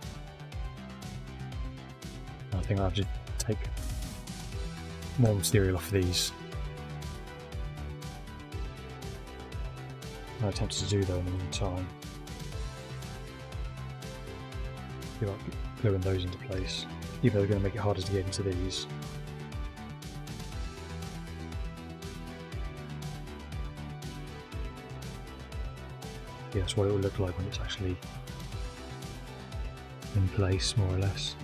S1: I think I'll have to take more material off these. I attempted to do though in the meantime. Feel like gluing those into place, even though they're going to make it harder to get into these. Yeah, that's what it will look like when it's actually in place, more or less.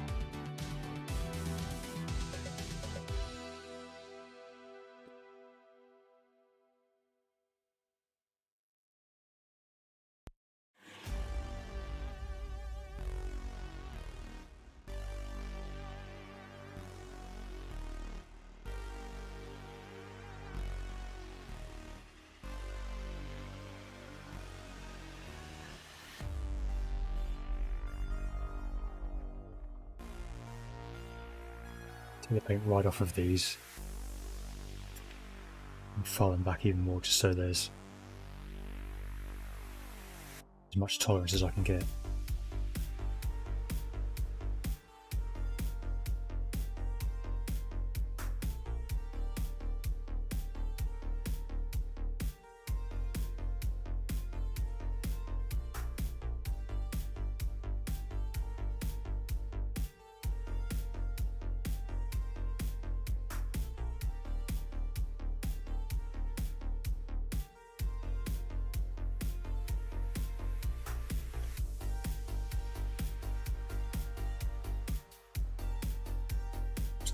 S1: Take the paint right off of these and file them back even more just so there's as much tolerance as I can get.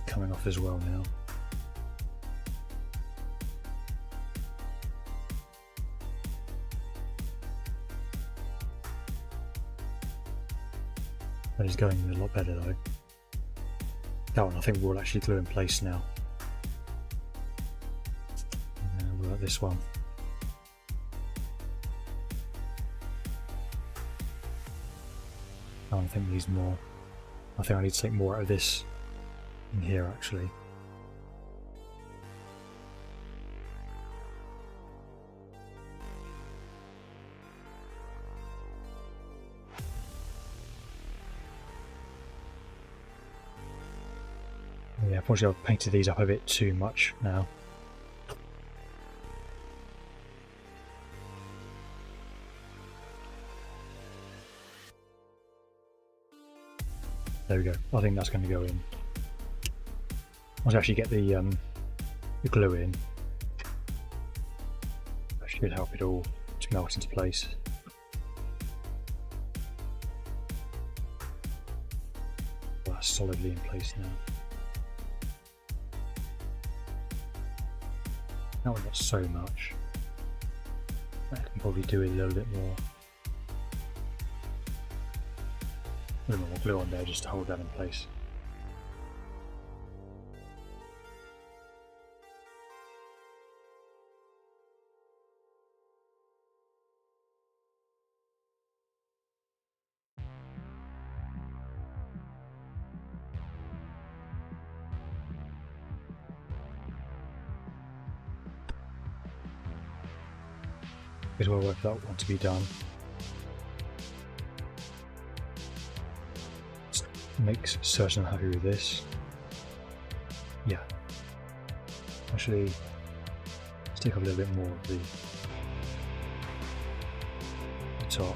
S1: Coming off as well now. That is going a lot better though. That one I think will actually glue in place now. What about this one? Oh, I think it needs more. I think I need to take more out of this in here actually. Yeah, unfortunately I've painted these up a bit too much now. There we go. I think that's going to go in. Once I actually get the glue in, that should help it all to melt into place. Well, that's solidly in place now. That one not so much. I can probably do it a little bit more. A little more glue on there just to hold that in place. It's well worth that one to be done. Just make certain I'm happy with this. Yeah. Actually, stick up a little bit more of the top.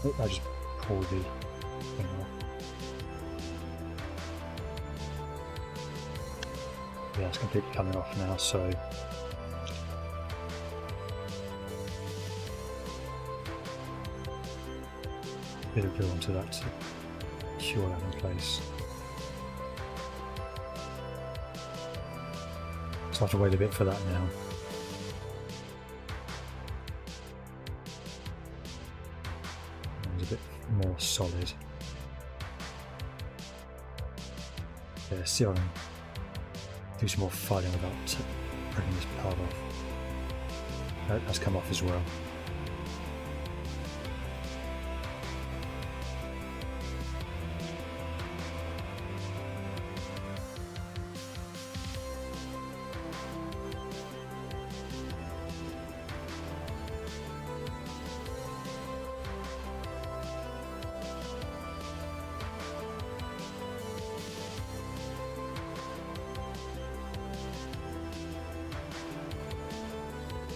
S1: Oh, I just pulled the thing off. Yeah, it's completely coming off now, so bit of glue onto that to cure that in place. So I have to wait a bit for that now. It's a bit more solid. Yeah, see I can do some more filing without breaking this part off. That has come off as well.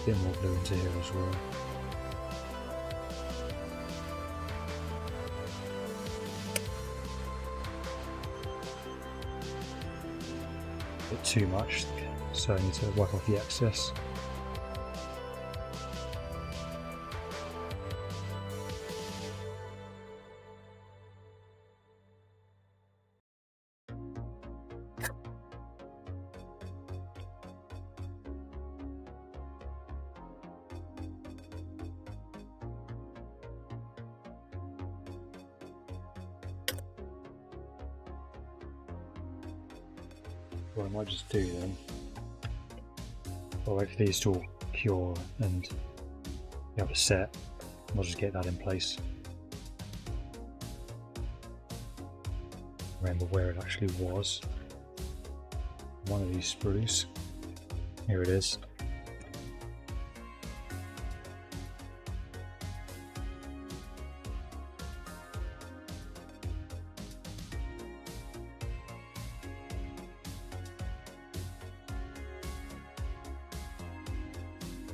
S1: Bit more glue into here as well. A bit too much, so I need to wipe off the excess. What I might just do then, I'll wait for these to all cure and be able to set, and I'll just get that in place. Remember where it actually was. One of these sprues. Here it is.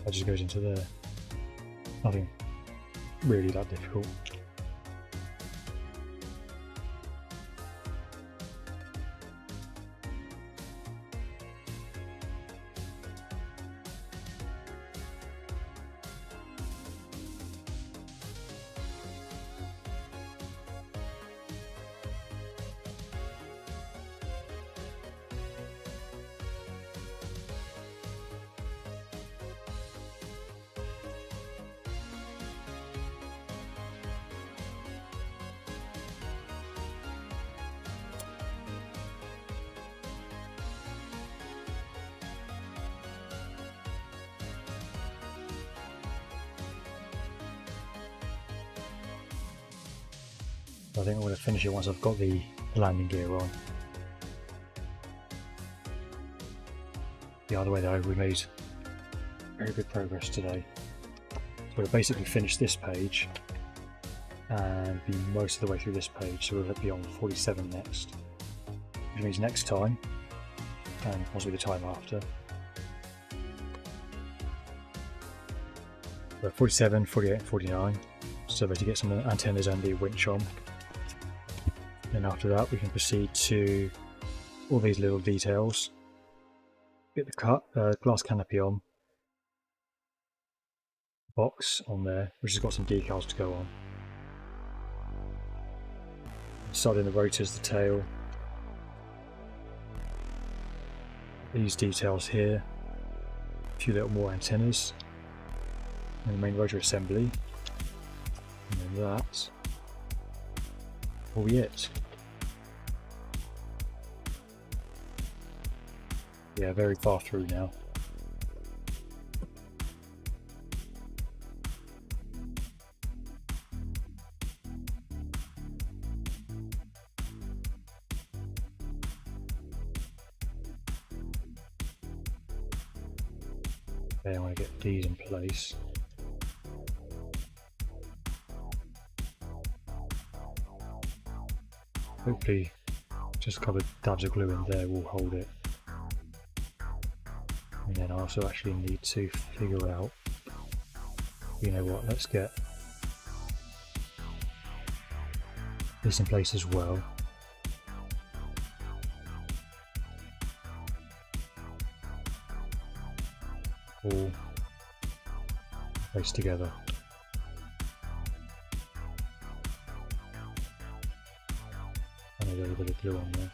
S1: That just goes into there. Nothing really that difficult. I think I'm going to finish it once I've got the landing gear on. The other way though, we made Very good progress today. So we'll basically finish this page and be most of the way through this page, so we'll be on 47 next. Which means next time, and possibly the time after, 47, 48 and 49, so to get some antennas and the winch on. Then after that we can proceed to all these little details. Get the glass canopy on, box on there which has got some decals to go on. Starting the rotors, the tail, these details here, a few little more antennas, and the main rotor assembly, and then that will be it. Yeah, very far through now. Okay, I want to get these in place. Hopefully just a couple of dabs of glue in there will hold it. And then I also actually need to figure out, you know what, let's get this in place as well. All placed together. And a little bit of glue on there.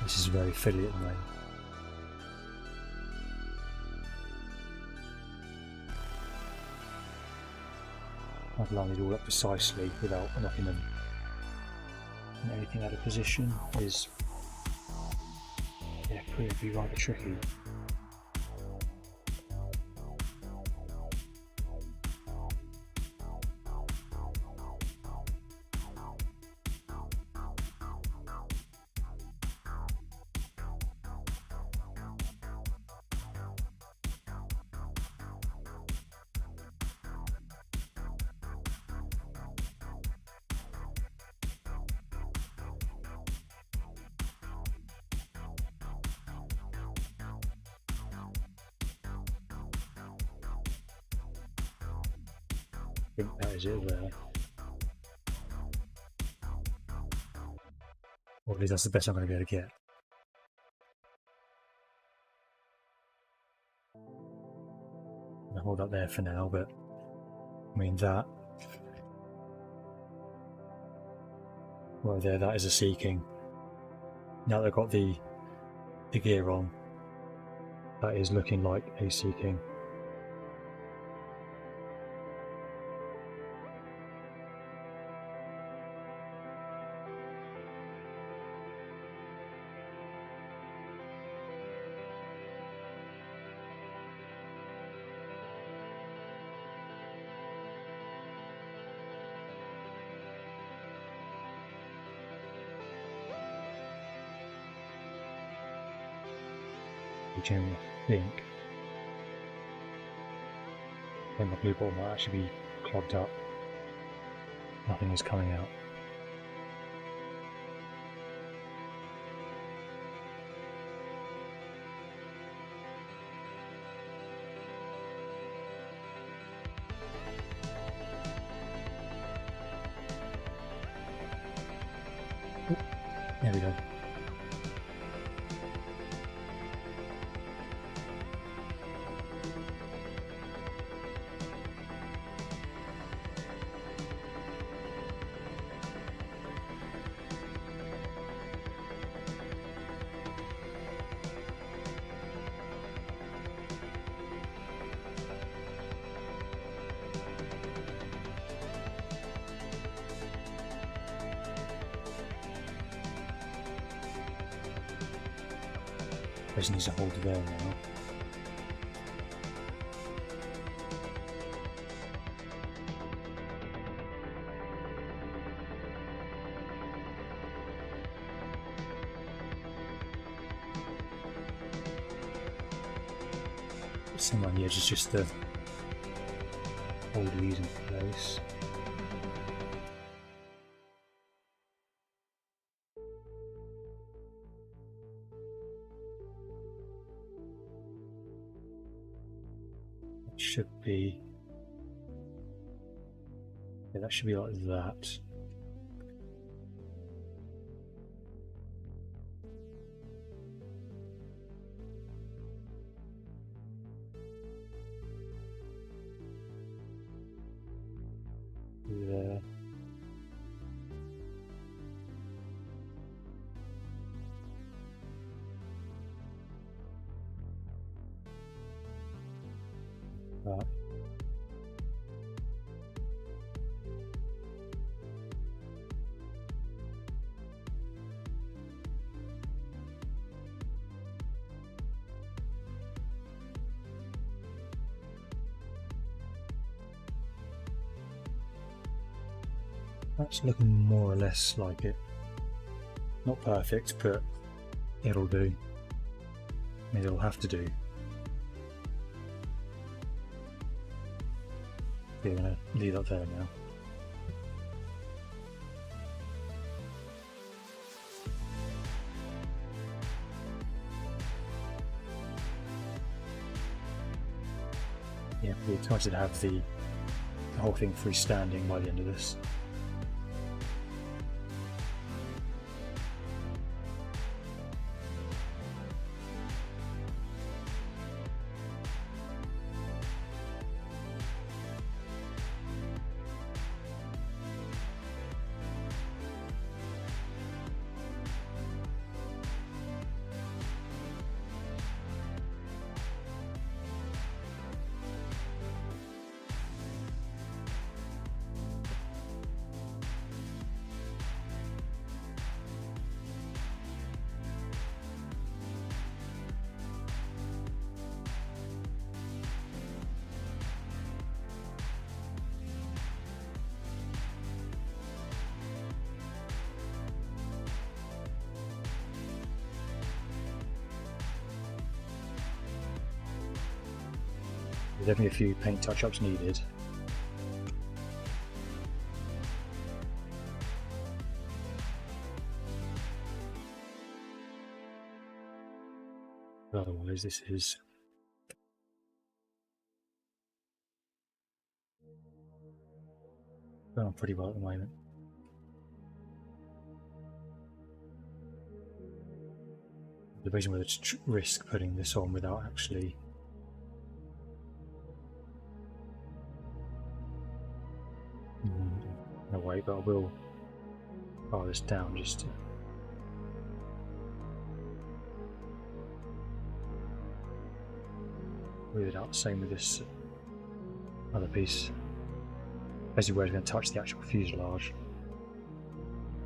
S1: This is very fiddly at the moment. I've lined it all up precisely without knocking them and anything out of position is proving to be rather tricky. I think that is it there. Or at least that's the best I'm going to be able to get. I'll hold that there for now, but I mean that. Right there, that is a Sea King. Now they've got the gear on, that is looking like a Sea King. I think my blue ball might actually be clogged up. Nothing is coming out. Ooh, there we go. Just needs to hold there now. Somewhere on the edge is just the hold these in place. It should be, yeah, that should be like that. There. Right. That's looking more or less like it. Not perfect, but it'll do. I mean, it'll have to do. We're going to leave that there now. Yeah, we're excited to have the whole thing freestanding by the end of this. There's definitely a few paint touch-ups needed. But otherwise, this is going on pretty well at the moment. The reason whether to risk putting this on without actually no way, but I will file this down just to move it out. Same with this other piece. Basically where it's going to touch the actual fuselage.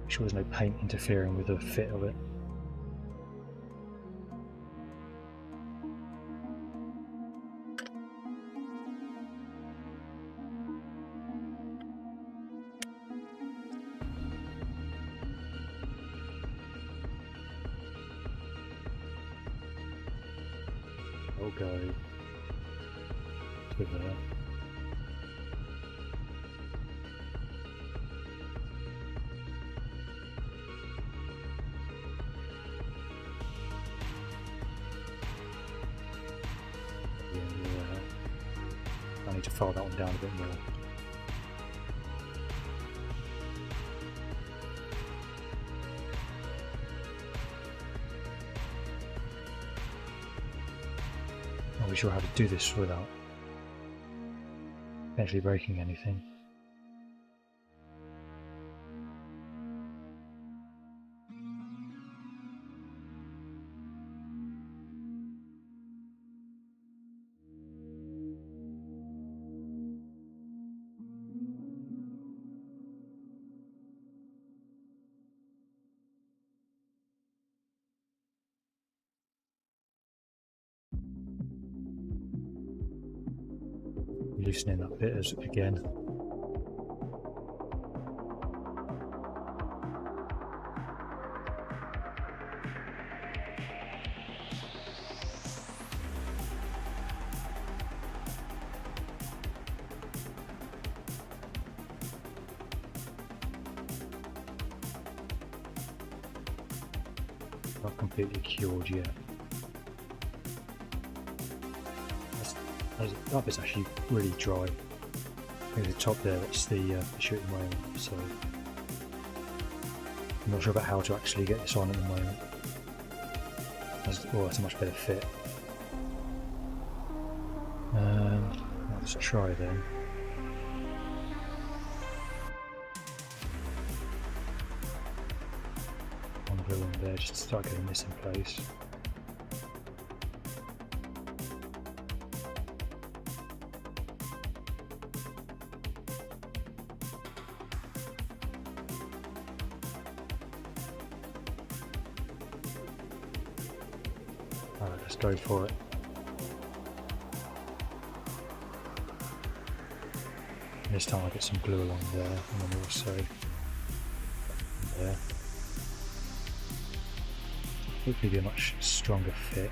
S1: Make sure there's no paint interfering with the fit of it. I'll go to there. I need to file that one down a bit more. Not really sure how to do this without potentially breaking anything. loosening that bit again. Not completely cured yet. That bit's actually really dry. I think the top there, that's the shooting whale, so I'm not sure about how to actually get this on at the moment. That's a much better fit. Let's try then. On glue in there, just to start getting this in place. Alright, let's go for it. This time I'll get some glue along there, and then also there. Hopefully be a much stronger fit.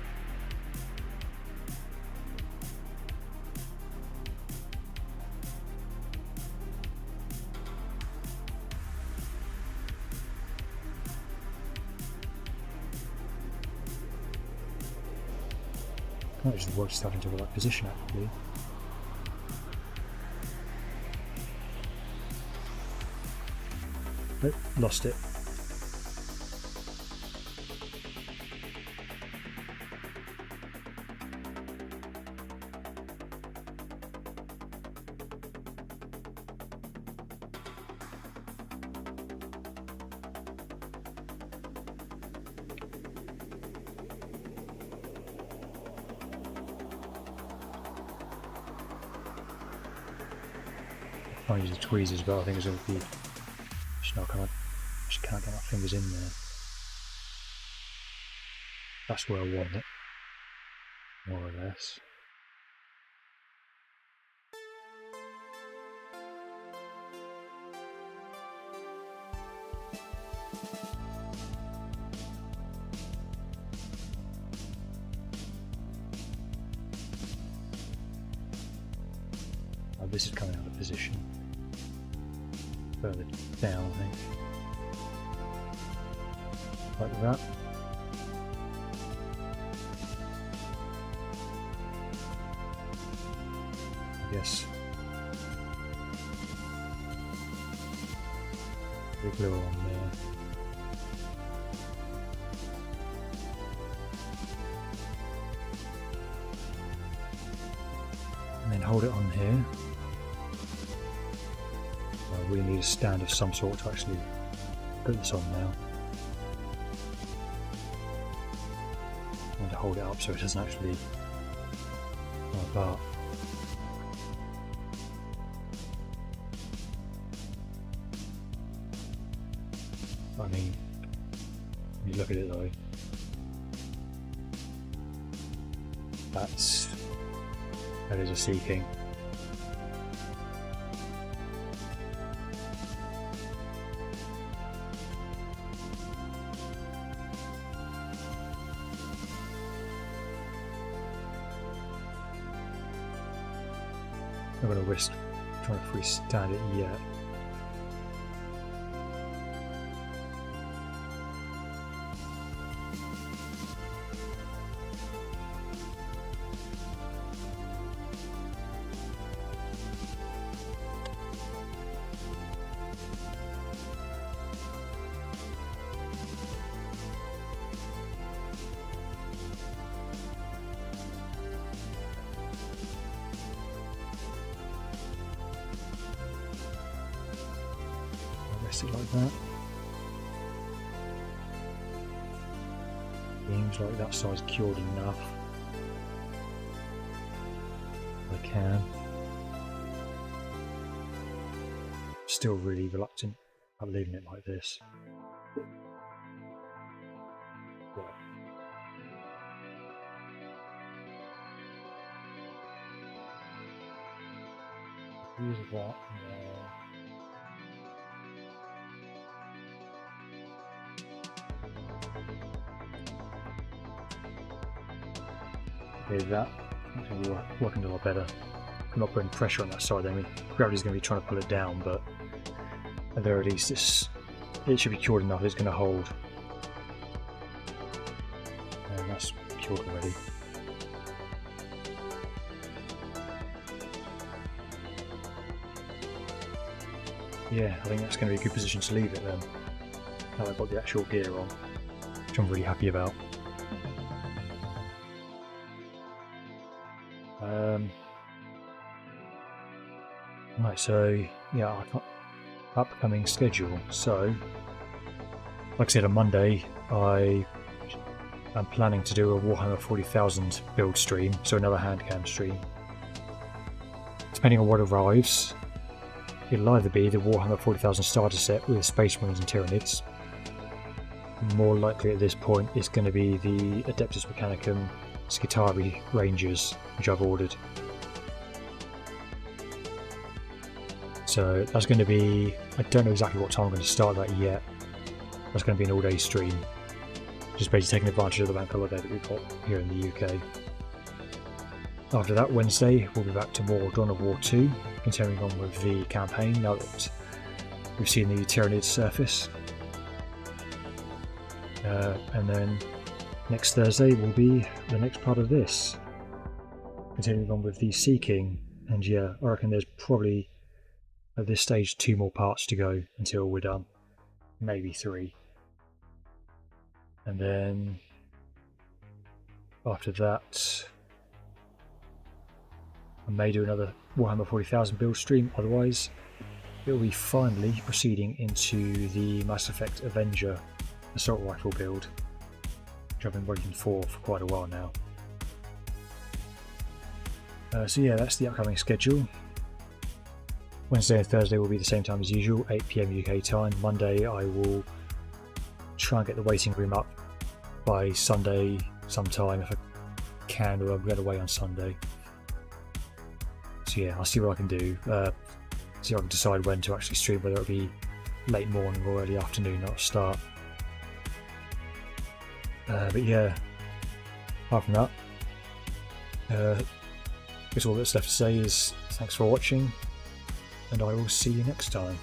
S1: I just work stuff into the right position actually. Oh, lost it. I'll use the tweezers, but I think it's going to be just can't get my fingers in there. That's where I want it, more or less. Oh, this is coming out of position. Further down, I think. Like that. Yes. Big glue on there. And then hold it on here. I really need a stand of some sort to actually put this on now. I want to hold it up so it doesn't actually fall apart. I mean, when you look at it though, that is a Sea King. I'm not going to risk trying to freestand it yet. Rest it like that. Seems like that side's cured enough. I can. Still really reluctant about leaving it like this. use that. Okay, that actually be working a lot better. I'm not putting pressure on that side. I mean, gravity's going to be trying to pull it down, but at the very least, it should be cured enough. It's going to hold, and that's cured already. Yeah, I think that's going to be a good position to leave it then. Now I've got the actual gear on, which I'm really happy about. Right, so yeah, upcoming schedule. So, like I said, on Monday, I am planning to do a Warhammer 40,000 build stream, so another hand cam stream. Depending on what arrives, it'll either be the Warhammer 40,000 starter set with Space Marines and Tyranids. More likely at this point, it's going to be the Adeptus Mechanicum Skitarii Rangers, which I've ordered. So that's going to be, I don't know exactly what time I'm going to start that yet. That's going to be an all-day stream. Just basically taking advantage of the bank holiday that we've got here in the UK. After that, Wednesday, we'll be back to more Dawn of War 2, continuing on with the campaign now that we've seen the Tyranid surface. And then next Thursday will be the next part of this, continuing on with the Sea King. And yeah, I reckon there's probably at this stage 2 more parts to go until we're done, maybe 3. And then after that, I may do another Warhammer 40,000 build stream. Otherwise, it will be finally proceeding into the Mass Effect Avenger assault rifle build, which I've been waiting for quite a while now. So yeah, that's the upcoming schedule. Wednesday and Thursday will be the same time as usual, 8 PM UK time. Monday I will try and get the waiting room up by Sunday sometime if I can, or I'll get away on Sunday. So yeah, I'll see what I can do. See if I can decide when to actually stream, whether it'll be late morning or early afternoon at start. But yeah, apart from that, I guess all that's left to say is thanks for watching, and I will see you next time.